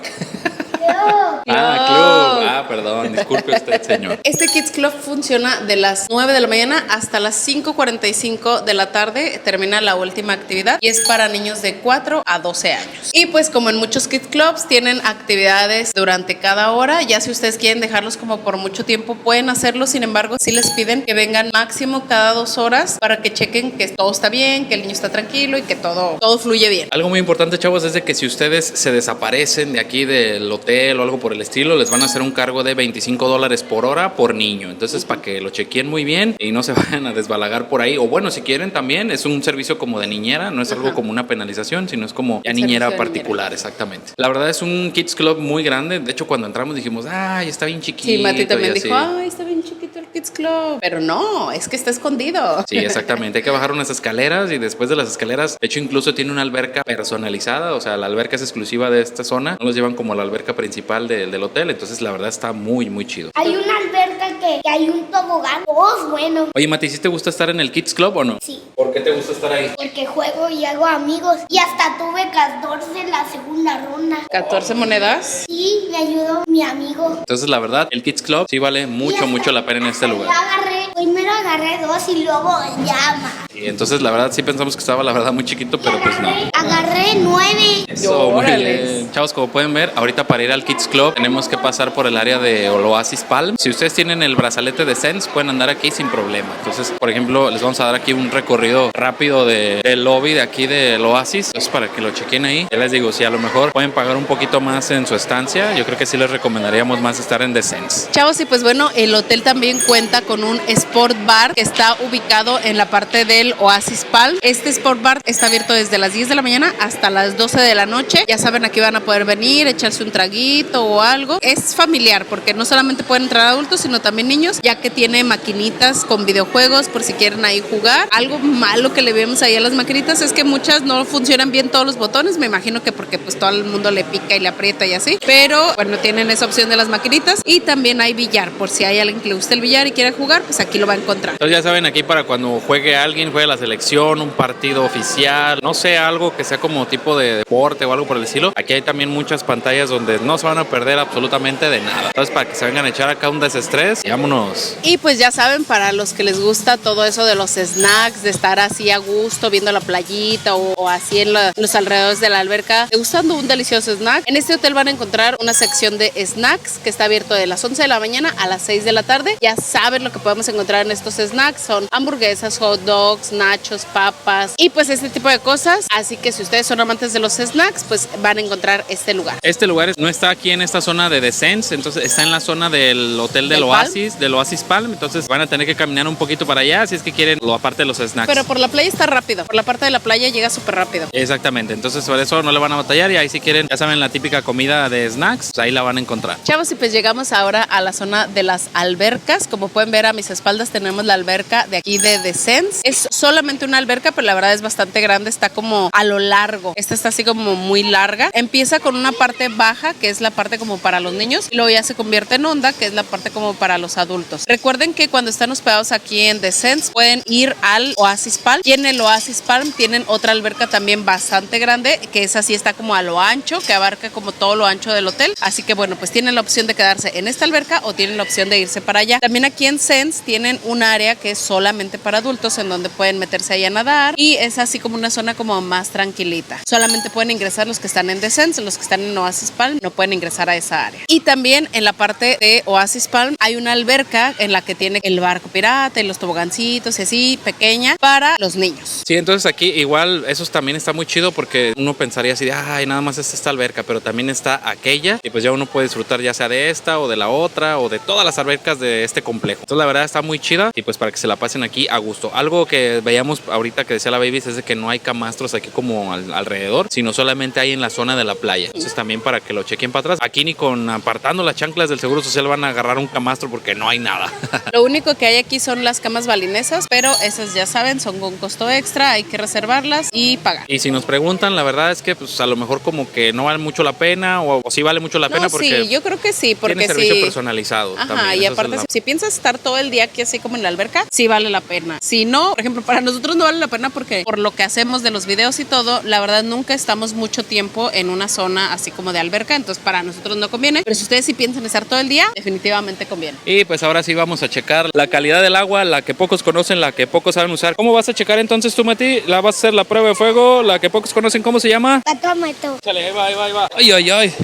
Club. Club. Perdón, disculpe usted, señor. Este Kids Club funciona de las 9 de la mañana hasta las 5:45 de la tarde. Termina la última actividad y es para niños de 4 a 12 años. Y pues como en muchos Kids Clubs tienen actividades durante cada hora. Ya si ustedes quieren dejarlos como por mucho tiempo pueden hacerlo. Sin embargo, sí les piden que vengan máximo cada 2 horas para que chequen que todo está bien, que el niño está tranquilo y que todo fluye bien. Algo muy importante, chavos, es de que si ustedes se desaparecen de aquí del hotel o algo por el estilo, les van a hacer un cargo de $25 por hora por niño. Entonces, para que lo chequeen muy bien y no se vayan a desbalagar por ahí. O bueno, si quieren también, es un servicio como de niñera, no es algo como una penalización, sino es como ya niñera particular, exactamente. La verdad es un Kids Club muy grande. De hecho, cuando entramos dijimos, ay, está bien chiquito. Sí, Mati también dijo, ay, está bien chiquito el Kids Club. Pero no, es que está escondido. Sí, exactamente. Hay que bajar unas escaleras y después de las escaleras, de hecho, incluso tiene una alberca personalizada. O sea, la alberca es exclusiva de esta zona. No los llevan como a la alberca principal del hotel. Entonces, la verdad está muy, muy chido. Hay una alberca que hay un tobogán. Todo es bueno. Oye, Mati, ¿sí te gusta estar en el Kids Club o no? Sí. ¿Por qué te gusta estar ahí? Porque juego y hago amigos. Y hasta tuve 14 en la segunda ronda. 14 monedas. Sí, me ayudó mi amigo. Entonces, la verdad, el Kids Club sí vale mucho, mucho la pena en este lugar. Ya agarré Primero agarré 2 y luego llama. Y entonces la verdad sí pensamos que estaba la verdad muy chiquito, pero pues no. Agarré 9. Eso, muy Órales. bien. Chavos, como pueden ver, ahorita para ir al Kids Club tenemos que pasar por el área de Oasis Palm. Si ustedes tienen el brazalete de Sense, pueden andar aquí sin problema. Entonces, por ejemplo, les vamos a dar aquí un recorrido rápido del lobby de aquí del Oasis. Entonces, para que lo chequen ahí. Ya les digo, si a lo mejor pueden pagar un poquito más en su estancia, yo creo que sí les recomendaríamos más estar en The Sense. Chavos, y pues bueno, el hotel también cuenta con un Sport Bar que está ubicado en la parte del Oasis Palm. Este Sport Bar está abierto desde las 10 de la mañana hasta las 12 de la noche. Ya saben, aquí van a poder venir, echarse un traguito o algo. Es familiar porque no solamente pueden entrar adultos, sino también niños, ya que tiene maquinitas con videojuegos por si quieren ahí jugar. Algo malo que le vemos ahí a las maquinitas es que muchas no funcionan bien todos los botones. Me imagino que porque pues todo el mundo le pica y le aprieta y así. Pero bueno, tienen esa opción de las maquinitas. Y también hay billar. Por si hay alguien que le guste el billar y quiera jugar, pues aquí lo va a encontrar. Entonces ya saben, aquí para cuando juegue alguien, juegue la selección, un partido oficial, no sé, algo que sea como tipo de deporte o algo por el estilo. Aquí hay también muchas pantallas donde no se van a perder absolutamente de nada. Entonces para que se vengan a echar acá un desestrés, y vámonos. Y pues ya saben, para los que les gusta todo eso de los snacks, de estar así a gusto viendo la playita o así en los alrededores de la alberca, degustando un delicioso snack, en este hotel van a encontrar una sección de snacks que está abierto de las 11 de la mañana a las 6 de la tarde. Ya saben lo que podemos encontrar en estos snacks, son hamburguesas, hot dogs, nachos, papas y pues este tipo de cosas. Así que si ustedes son amantes de los snacks, pues van a encontrar este lugar. Este lugar no está aquí en esta zona de The Sense, entonces está en la zona del hotel del Oasis, del Oasis Palm, entonces van a tener que caminar un poquito para allá si es que quieren lo aparte de los snacks. Pero por la playa está rápido, por la parte de la playa llega súper rápido. Exactamente, entonces por eso no le van a batallar y ahí si quieren, ya saben, la típica comida de snacks, pues ahí la van a encontrar. Chavos, y pues llegamos ahora a la zona de las albercas. Como pueden ver a mis espaldas tenemos la alberca de aquí de The Sense. Es solamente una alberca, pero la verdad es bastante grande, está como a lo largo. Esta está así como muy larga. Empieza con una parte baja, que es la parte como para los niños, y luego ya se convierte en honda, que es la parte como para los adultos. Recuerden que cuando están hospedados aquí en The Sense pueden ir al Oasis Palm, y en el Oasis Palm tienen otra alberca también bastante grande, que es así, está como a lo ancho, que abarca como todo lo ancho del hotel. Así que bueno, pues tienen la opción de quedarse en esta alberca o tienen la opción de irse para allá. También aquí en Sense tienen un área que es solamente para adultos, en donde pueden meterse ahí a nadar, y es así como una zona como más tranquilita. Solamente pueden ingresar los que están en The Sense, los que están en Oasis Palm no pueden ingresar a esa área. Y también en la parte de Oasis Palm hay una alberca en la que tiene el barco pirata y los tobogancitos y así, pequeña, para los niños. Sí, entonces aquí igual eso también está muy chido porque uno pensaría así de, ay, nada más es esta alberca, pero también está aquella y pues ya uno puede disfrutar ya sea de esta o de la otra o de todas las albercas de este complejo. Entonces la verdad está muy chida y pues para que se la pasen aquí a gusto. Algo que veíamos ahorita que decía la Baby es de que no hay camastros aquí como alrededor, sino solamente hay en la zona de la playa. Entonces también para que lo chequen para atrás. Aquí ni con apartando las chanclas del Seguro Social van a agarrar un camastro porque no hay nada. Lo único que hay aquí son las camas balinesas, pero esas ya saben, son con costo extra, hay que reservarlas y pagar. Y si nos preguntan, la verdad es que pues a lo mejor como que no vale mucho la pena o sí vale mucho la pena porque sí, yo creo que sí, porque tiene servicio sí. personalizado. Ajá, también. y aparte si piensas estar todo el día aquí así como en la alberca, sí vale la pena. Si no, por ejemplo, para nosotros no vale la pena porque por lo que hacemos de los videos y todo, la verdad nunca estamos mucho tiempo en una zona así como de alberca, entonces para nosotros no conviene, pero si ustedes sí piensan estar todo el día, definitivamente conviene. Y pues ahora sí vamos a checar la calidad del agua, la que pocos conocen, la que pocos saben usar. ¿Cómo vas a checar entonces tú, Mati? ¿La vas a hacer la prueba de fuego? ¿La que pocos conocen? ¿Cómo se llama? Patómetro. Chale, ahí va, ahí va, ahí va. Ay, ay, ay.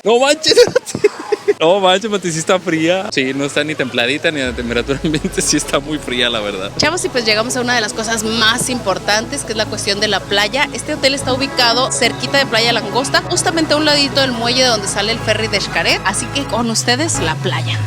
No manches. No manches, Mati, sí está fría. Sí, no está ni templadita ni a temperatura ambiente, sí está muy fría, la verdad. Chavos, y pues llegamos a una de las cosas más importantes, que es la cuestión de la playa. Este hotel está ubicado cerquita de Playa Langosta, justamente a un ladito del muelle de donde sale el ferry de Xcaret, así que con ustedes la playa.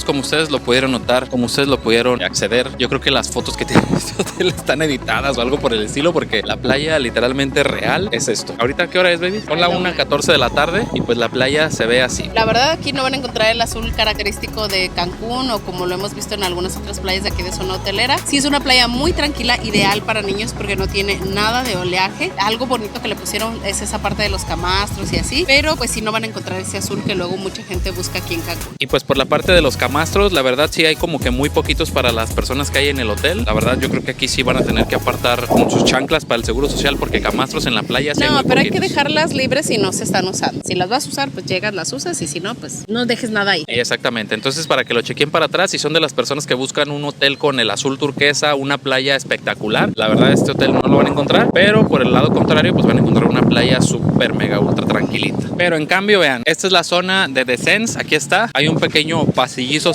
como ustedes lo pudieron notar, como ustedes lo pudieron acceder, yo creo que las fotos que tiene este hotel están editadas o algo por el estilo, porque la playa literalmente real es esto. ¿Ahorita qué hora es, baby? Son la 1:14 de la tarde y pues la playa se ve así. La verdad aquí no van a encontrar el azul característico de Cancún o como lo hemos visto en algunas otras playas de aquí de zona hotelera. Sí es una playa muy tranquila, ideal para niños porque no tiene nada de oleaje. Algo bonito que le pusieron es esa parte de los camastros y así, pero pues sí no van a encontrar ese azul que luego mucha gente busca aquí en Cancún. Y pues por la parte de los camastros, la verdad sí hay como que muy poquitos para las personas que hay en el hotel. La verdad yo creo que aquí sí van a tener que apartar con sus chanclas para el seguro social porque camastros en la playa sí hay muy pero hay poquitos. que dejarlas libres si no se están usando. Si las vas a usar, pues llegas, las usas y si no, pues no dejes nada ahí. Exactamente, entonces para que lo chequen para atrás, si son de las personas que buscan un hotel con el azul turquesa, una playa espectacular, la verdad este hotel no lo van a encontrar, pero por el lado contrario pues van a encontrar una playa súper mega ultra tranquilita. Pero en cambio vean, esta es la zona de Descens, aquí está, hay un pequeño pasillito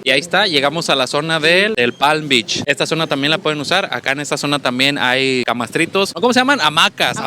y ahí está, llegamos a la zona del Palm Beach. Esta zona también la pueden usar, acá en esta zona también hay camastritos, ¿cómo se llaman? Hamacas,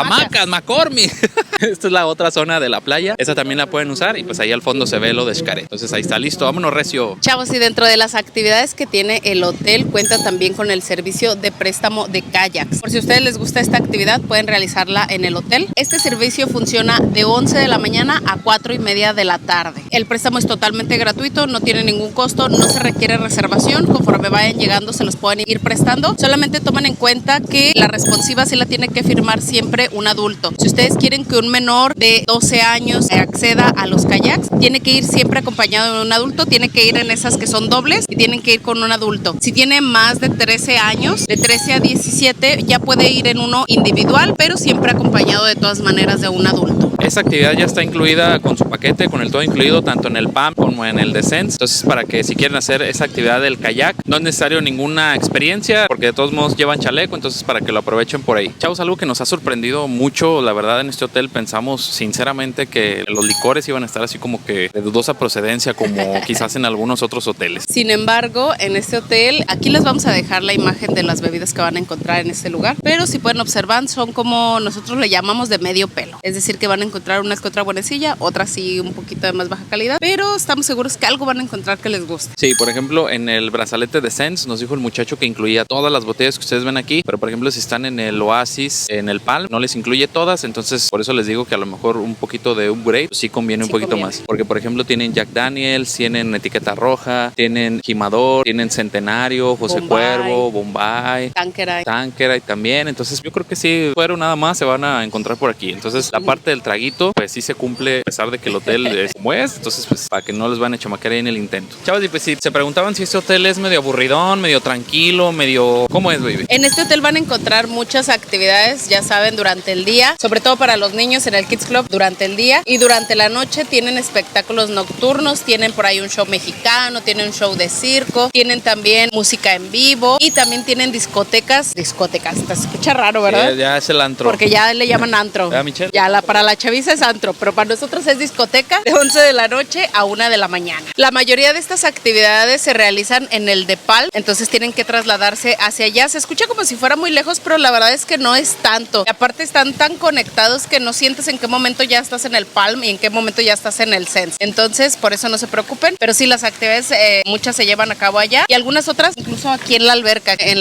McCormick. Esta es la otra zona de la playa, esta también la pueden usar y pues ahí al fondo se ve lo de Xcaret. Entonces ahí está, listo, vámonos recio. Chavos, y dentro de las actividades que tiene el hotel cuenta también con el servicio de préstamo de kayaks. Por si a ustedes les gusta esta actividad, pueden realizarla en el hotel. Este servicio funciona de 11 de la mañana a 4:30 de la tarde. El préstamo es totalmente gratuito, no tiene ningún costo, no se requiere reservación. Conforme vayan llegando se los pueden ir prestando. Solamente toman en cuenta que la responsiva sí la tiene que firmar siempre un adulto. Si ustedes quieren que un menor de 12 años acceda a los kayaks, tiene que ir siempre acompañado de un adulto, tiene que ir en esas que son dobles y tienen que ir con un adulto. Si tiene más de 13 años, de 13 a 17, ya puede ir en uno individual, pero siempre acompañado de todas maneras de un adulto. Esta actividad ya está incluida con su paquete, con el todo incluido, tanto en el PAM como en el Descens. Entonces, para que si quieren hacer esa actividad del kayak, no es necesario ninguna experiencia, porque de todos modos llevan chaleco, entonces para que lo aprovechen por ahí. Chavos, algo que nos ha sorprendido mucho, la verdad, en este hotel pensamos sinceramente que los licores iban a estar así como que de dudosa procedencia, como quizás en algunos otros hoteles. Sin embargo, en este hotel, aquí les vamos a dejar la imagen de las bebidas que van a encontrar en este lugar, pero si pueden observar, son como nosotros le llamamos de medio pelo, es decir, que van a encontrar unas que otra buenecilla, otras sí un poquito de más baja calidad, pero estamos seguros que algo van a encontrar que les guste. Sí, por ejemplo, en el brazalete de Descens nos dijo el muchacho que incluía todas las botellas que ustedes ven aquí, pero por ejemplo si están en el Oasis, en el Palm, no les incluye todas, entonces por eso les digo que a lo mejor un poquito de upgrade sí conviene un poquito más, porque por ejemplo tienen Jack Daniels, tienen etiqueta roja, tienen Jimador, tienen Centenario, José Cuervo, Bombay, Tanqueray también, entonces yo creo que sí, fuera nada más se van a encontrar por aquí. Entonces la parte del traguito pues sí se cumple a pesar de que el hotel es como es, entonces pues para que no les van a chamaquear ahí en el intento. Chavos, y pues si se preguntaban si este hotel es medio aburridón, medio tranquilo, medio... ¿Cómo es, baby? En este hotel van a encontrar muchas actividades, ya saben, durante el día, sobre todo para los niños en el Kids Club durante el día, y durante la noche tienen espectáculos nocturnos, tienen por ahí un show mexicano, tienen un show de circo, tienen también música en vivo y también tienen discotecas, te escucha raro, ¿verdad? Sí, ya es el antro. Porque ya le llaman antro. ¿Verdad, Michelle? Ya para la chaviza es antro, pero para nosotros es discoteca de 11 de la noche a 1 de la mañana. La mayoría de estas actividades se realizan en el de Palm, entonces tienen que trasladarse hacia allá. Se escucha como si fuera muy lejos, pero la verdad es que no es tanto. Y aparte están tan conectados que no sientes en qué momento ya estás en el Palm y en qué momento ya estás en el Sense. Entonces, por eso no se preocupen, pero sí las actividades, muchas se llevan a cabo allá y algunas otras incluso aquí en la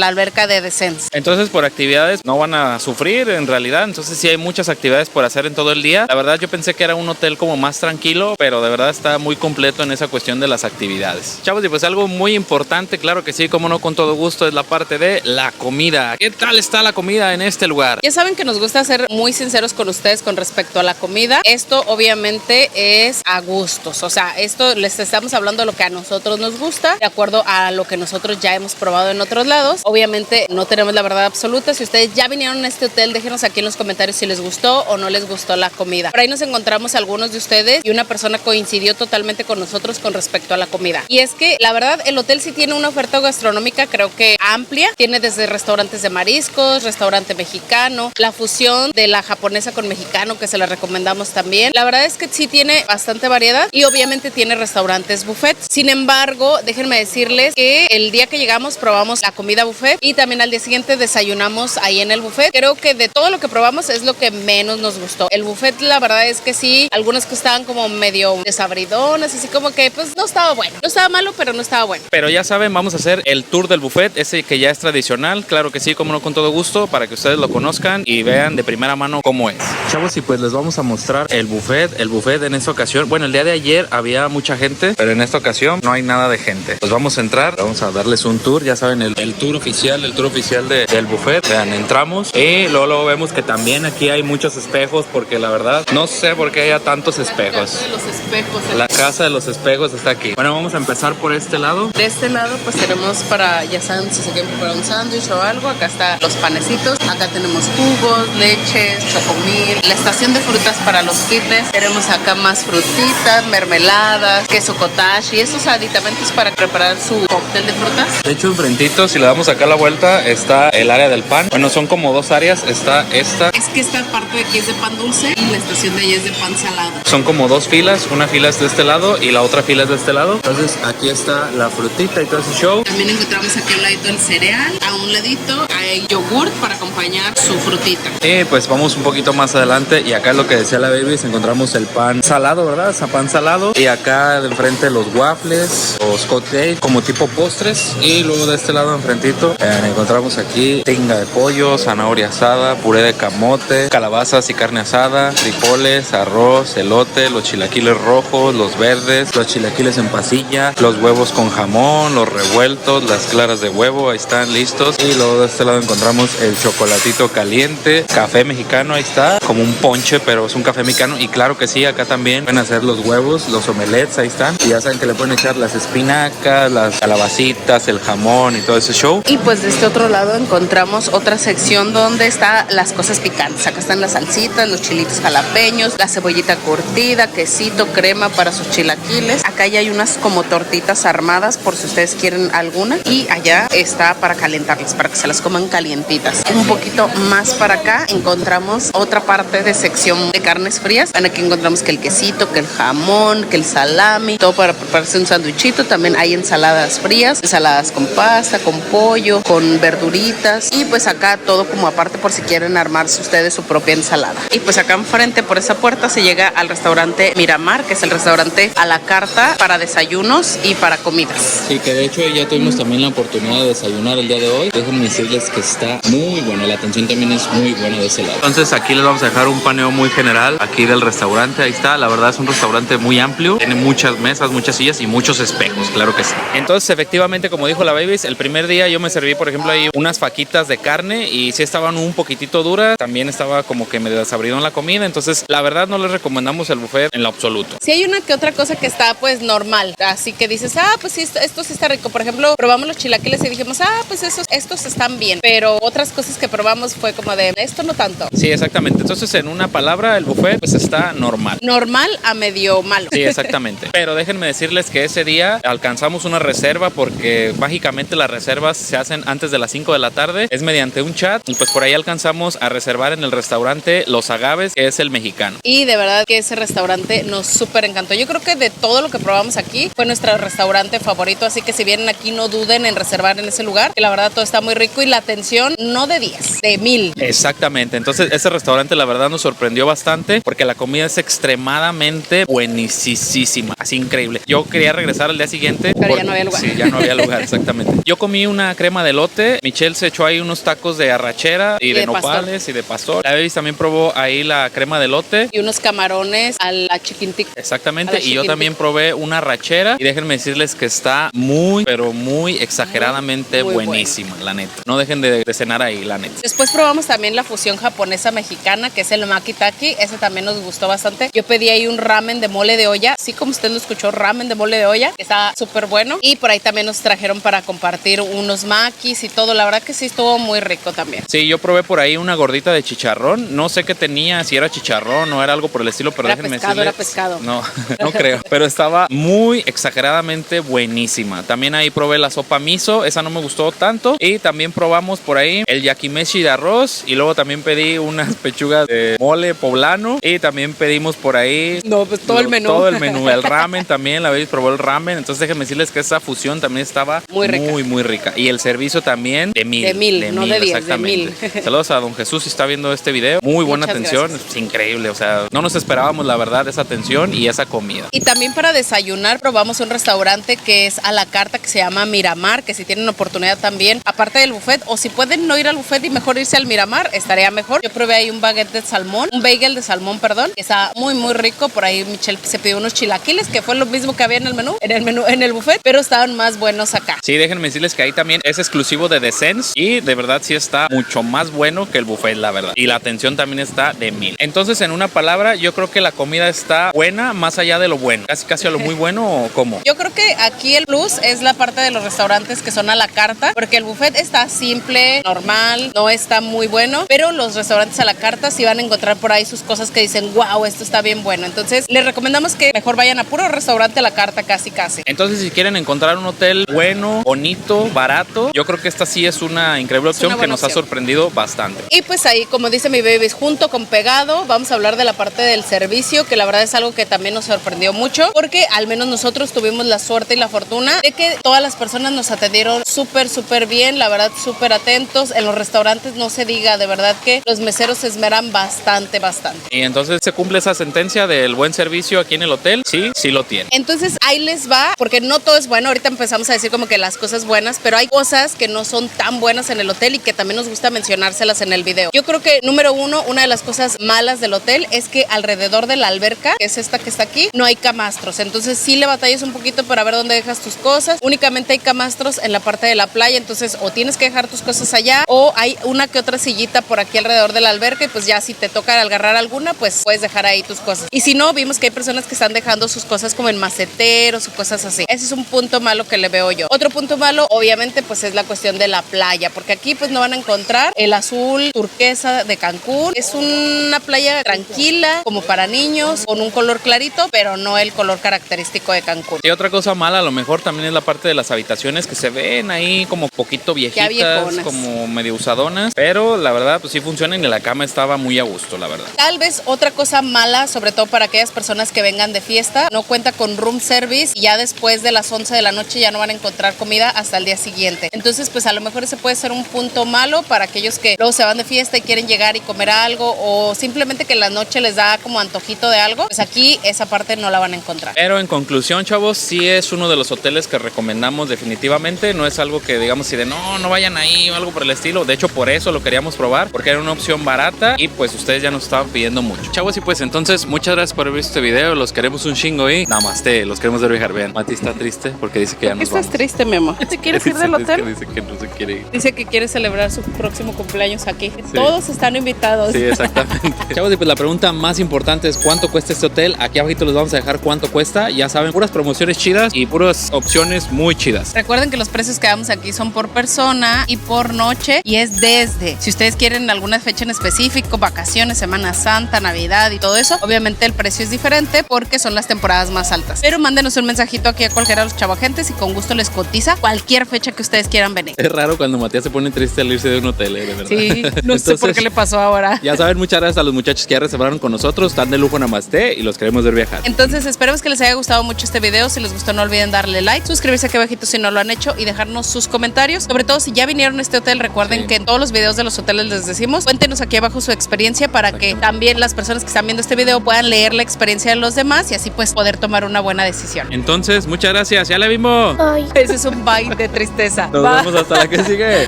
alberca de The Sense. Entonces, por actividades no van a sufrir en realidad, entonces sí hay muchas actividades por hacer en todo el día. La verdad yo pensé que era un hotel como más tranquilo, pero de verdad está muy completo en esa cuestión de las actividades. Chavos, y pues algo muy importante, claro que sí, como no, con todo gusto, es la parte de la comida. ¿Qué tal está la comida en este lugar? Ya saben que nos gusta ser muy sinceros con ustedes con respecto a la comida. Esto obviamente es a gustos, o sea, esto les estamos hablando de lo que a nosotros nos gusta, de acuerdo a lo que nosotros ya hemos probado en otros lados. Obviamente no tenemos la verdad absoluta. Si ustedes ya vinieron a este hotel, déjenos aquí en los comentarios si les gustó o no les gustó la comida. Por ahí nos encontramos algunos de ustedes y una persona coincidió totalmente con nosotros con respecto a la comida. Y es que la verdad el hotel sí tiene una oferta gastronómica creo que amplia. Tiene desde restaurantes de mariscos, restaurante mexicano, la fusión de la japonesa con mexicano que se la recomendamos también. La verdad es que sí tiene bastante variedad y obviamente tiene restaurantes buffet. Sin embargo, déjenme decirles que el día que llegamos probamos la comida buffet y también al día siguiente desayunamos ahí en el buffet. Creo que de todo lo que probamos es lo que menos nos gustó. El buffet la verdad es que sí, algunas que estaban como medio desabridonas, así como que pues no estaba bueno. No estaba malo, pero no estaba bueno. Pero ya saben, vamos a hacer el tour del buffet, ese que ya es tradicional, claro que sí, como no, con todo gusto, para que ustedes lo conozcan y vean de primera mano cómo es. Chavos, y pues les vamos a mostrar el buffet en esta ocasión. Bueno, el día de ayer había mucha gente, pero en esta ocasión no hay nada de gente. Pues vamos a entrar, vamos a darles un tour, ya saben, el tour oficial del buffet. Vean, entramos y luego vemos que también aquí hay muchos espejos, porque la verdad no sé por qué haya tantos espejos. La casa de los espejos. La casa de los espejos está aquí. Bueno, vamos a empezar por este lado. De este lado pues tenemos para, ya saben, si se quieren preparar un sándwich o algo, acá están los panecitos, acá tenemos jugos, leches, chocomil, la estación de frutas para los fitness, tenemos acá más frutitas, mermeladas, queso cottage y esos aditamentos para preparar su cóctel de frutas. De hecho, enfrentito, si le damos acá la vuelta, está el área del pan. Bueno, son como dos áreas, está esta. Es que esta parte de aquí es de pan dulce y la estación de allá es de pan salado. Son como dos filas, una fila es de este lado y la otra fila es de este lado. Entonces aquí está la frutita y todo ese show. También encontramos aquí al ladito el cereal, a un ladito hay yogurt para acompañar su frutita. Y pues vamos un poquito más adelante y acá es lo que decía la baby, encontramos el pan salado, ¿verdad? O sea, pan salado. Y acá de enfrente los waffles, los hot cakes, como tipo postres. Y luego de este lado enfrentito encontramos aquí tinga de pollo, zanahoria asada, puré de camote, calabazas y carne asada, frijoles, arroz, elote, los chilaquiles rojos, los verdes, los chilaquiles en pasilla, los huevos con jamón, los revueltos, las claras de huevo, ahí están listos. Y luego de este lado encontramos el chocolatito caliente, café mexicano, ahí está, como un ponche, pero es un café mexicano. Y claro que sí, acá también pueden hacer los huevos, los omelets, ahí están. Y ya saben que le pueden echar las espinacas, las calabacitas, el jamón y todo ese show. Y pues de este otro lado encontramos otra sección donde están las cosas picantes. Acá están las salsitas, los chilitos jalapeños, la cebollita curtida, quesito, crema para sus chilaquiles. Acá ya hay unas como tortitas armadas por si ustedes quieren alguna. Y allá está para calentarlas, para que se las coman calientitas. Un poquito más para acá encontramos otra parte de sección de carnes frías. Aquí encontramos que el quesito, que el jamón, que el salami, todo para prepararse un sándwichito. También hay ensaladas frías, ensaladas con pasta, con pollo, con verduritas. Y pues acá todo como aparte por si quieren armarse ustedes su propia ensalada. Y pues acá enfrente por esa puerta se llega al restaurante Miramar, que es el restaurante a la carta para desayunos y para comidas. Sí, que de hecho ya tuvimos también la oportunidad de desayunar el día de hoy. Déjenme decirles que está muy bueno, la atención también es muy buena de ese lado. Entonces aquí les vamos a dejar un paneo muy general aquí del restaurante, ahí está, la verdad es un restaurante muy amplio, tiene muchas mesas, muchas sillas y muchos espejos, claro que sí. Entonces efectivamente, como dijo la Babies, el primer día yo me serví, por ejemplo, ahí unas fajitas de carne y sí estaban un poquitito duras, también estaba como que medio desabrido en la comida, entonces la verdad no les recomendamos el buffet en lo absoluto. Sí hay una que otra cosa que está pues normal, así que dices, pues sí, esto sí está rico. Por ejemplo, probamos los chilaquiles y dijimos, pues estos están bien, pero otras cosas que probamos fue como de, esto no tanto. Sí, exactamente. Entonces, en una palabra, el buffet pues está normal. Normal a medio malo. Sí, exactamente. Pero déjenme decirles que ese día alcanzamos una reserva porque mágicamente las reservas se hacen antes de las 5 de la tarde. Es mediante un chat y pues por ahí alcanzamos a reservar en el restaurante Los Agaves, que es el mexicano. Y de verdad que ese restaurante nos súper encantó. Yo creo que de todo lo que probamos aquí fue nuestro restaurante favorito, así que si vienen aquí no duden en reservar en ese lugar, que la verdad todo está muy rico y la atención no de 10, de 1000. Exactamente. Entonces ese restaurante la verdad nos sorprendió bastante porque la comida es extremadamente buenísima, así increíble. Yo quería regresar al día siguiente, pero ya no había lugar. Sí, ya no había lugar, exactamente. Yo comí una crema de elote, Michelle se echó ahí unos tacos de arrachera y de nopales pastor. Y de pastor. La Baby también probó ahí la crema de elote y unos camarones a la chiquintica. Exactamente, y yo también probé una arrachera y déjenme decirles que está muy, pero muy exageradamente muy buenísima, bueno. La neta. No dejen de cenar ahí, la neta. Después probamos también la fusión japonesa mexicana, que es el maki-taki. Ese también nos gustó bastante. Yo pedí ahí un ramen de mole de olla, así como usted lo escuchó, ramen de mole de olla, que está súper bueno. Y por ahí también nos trajeron para compartir unos makis y todo. La verdad que sí estuvo muy rico también. Sí, yo probé por ahí una gordita de chicharrón. No sé qué tenía, si era chicharrón o era algo por el estilo, pero era déjenme pescado, decirles. Era pescado. No, no creo. Pero estaba muy exageradamente buenísima. También ahí probé la sopa miso, esa no me gustó tanto. Y también probamos por ahí el yakimeshi de arroz. Y luego también pedí unas pechugas de mole poblano. Y también pedimos por ahí... No, pues todo el menú. Todo el menú. El ramen también, la Baby probó el ramen. Entonces déjenme decirles que esa fusión también estaba muy rica. Muy rica. Y el servicio también de 1000. De 1000, no de 10, exactamente. de 1000. Saludos a don Jesús si está viendo este video. Muy buena atención. Gracias. Es increíble. O sea, no nos esperábamos la verdad esa atención y esa comida. Y también para desayunar probamos un restaurante que es a la carta que se llama Miramar, que si tienen oportunidad también, aparte del buffet, o si pueden no ir al buffet y mejor irse al Miramar, estaría mejor. Yo probé ahí un baguette de salmón, un bagel de salmón, perdón, que está muy rico. Por ahí Michelle se pidió unos chilaquiles, que fue lo mismo que había en el buffet, pero estaban más buenos acá. Sí, déjenme decirles que ahí también es exclusivo de The Sense y de verdad sí está mucho más bueno que el buffet, la verdad. Y la atención también está de 1000. Entonces, en una palabra, yo creo que la comida está buena más allá de lo bueno. Casi a lo muy bueno, ¿o cómo? Yo creo que aquí el plus es la parte de los restaurantes que son a la carta, porque el buffet está simple, normal, no está muy bueno, pero los restaurantes a la carta sí van a encontrar por ahí sus cosas que dicen, wow, esto está bien bueno. Entonces, les recomendamos que mejor vayan a puro restaurante a la carta casi. Entonces, si quieren encontrar un hotel bueno, bonito, barato, yo creo que esta sí es una increíble opción que nos ha sorprendido bastante. Y pues ahí, como dice mi baby, junto con pegado, vamos a hablar de la parte del servicio, que la verdad es algo que también nos sorprendió mucho, porque al menos nosotros tuvimos la suerte y la fortuna de que todas las personas nos atendieron súper bien, la verdad súper atentos. En los restaurantes no se diga, de verdad que los meseros se esmeran bastante. Y entonces se cumple esa sentencia del buen servicio aquí en el hotel. Sí lo tiene. Entonces ahí les va, porque no todo es bueno. Ahorita empezamos a decir como que las cosas buenas, pero hay cosas que no son tan buenas en el hotel y que también nos gusta mencionárselas en el video. Yo creo que número uno, una de las cosas malas del hotel es que alrededor de la alberca, que es esta que está aquí, no hay camastros. Entonces sí le batallas un poquito para ver dónde dejas tus cosas. Únicamente hay camastros en la parte de la playa, entonces o tienes que dejar tus cosas allá o hay una que otra sillita por aquí alrededor de la alberca y pues ya si te toca agarrar alguna, pues puedes dejar ahí tus cosas. Y si no, vimos que hay personas que están dejando sus cosas como en maceteros o cosas así. Ese es un punto malo que le veo yo. Otro punto malo, obviamente, pues es la cuestión de la playa, porque aquí pues no van a encontrar el azul turquesa de Cancún. Es una playa tranquila, como para niños, con un color clarito, pero no el color característico de Cancún. Y otra cosa mala, a lo mejor también es la parte de las habitaciones que se ven ahí como poquito viejitas, como medio usadonas, pero la verdad pues sí funcionan y la cama estaba muy a gusto, la verdad. Tal vez otra cosa mala, sobre todo para aquellas personas que vengan de fiesta, no cuenta con room service y ya después de las 11 de la noche ya no van a encontrar comida hasta el día siguiente. Entonces pues a lo mejor ese puede ser un punto malo para aquellos que luego se van de fiesta y quieren llegar y comer algo o simplemente que la noche les da como antojito de algo, pues aquí esa parte no la van a encontrar. Pero en conclusión, chavos, sí es uno de los hoteles que recomendamos definitivamente. No es algo que digamos si de no vayan ahí o algo por el estilo. De hecho, por eso lo queríamos probar, porque era una opción barata y pues ustedes ya nos estaban pidiendo mucho. Chavos, y pues entonces muchas gracias por haber visto este video. Los queremos un chingo y namaste. Los queremos ver. Vean, Mati está triste porque dice que ya nos vamos. ¿Estás triste, mi amor? ¿Te quieres ir del hotel? Dice que no se quiere ir. Dice que quiere celebrar su próximo cumpleaños aquí. Sí. Todos están invitados. Sí, exactamente. Chavos, y pues la pregunta más importante es ¿cuánto cuesta este hotel? Aquí abajito les vamos a dejar cuánto cuesta. Ya saben, puras promociones chidas y puras opciones muy chidas. Recuerden que los precios que damos aquí son por persona y por noche y es desde. Si ustedes quieren alguna fecha en específico, vacaciones, Semana Santa, Navidad y todo eso, obviamente el precio es diferente porque son las temporadas más altas. Pero mándenos un mensajito aquí a cualquiera de los chavagentes y con gusto les cotiza cualquier fecha que ustedes quieran venir. Es raro cuando Matías se pone triste al irse de un hotel, de verdad. Sí, no sé por qué le pasó ahora. Ya saben, muchas gracias a los muchachos que ya reservaron con nosotros. Están de lujo, namaste, y los queremos ver viajar. Entonces esperemos que les haya gustado mucho este video. Si les gustó, no olviden darle like, suscribirse aquí abajito si no lo han hecho y dejarnos sus comentarios. Sobre todo si ya vinieron a este hotel, recuerden que en todos los videos de los hoteles les decimos, cuéntenos aquí abajo su experiencia para que también las personas que están viendo este video puedan leer la experiencia de los demás y así pues poder tomar una buena decisión. Entonces, muchas gracias. Ya la vimos. Bye. Ese es un bye de tristeza. Nos vemos hasta la que sigue.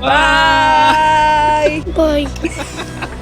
Bye. Bye.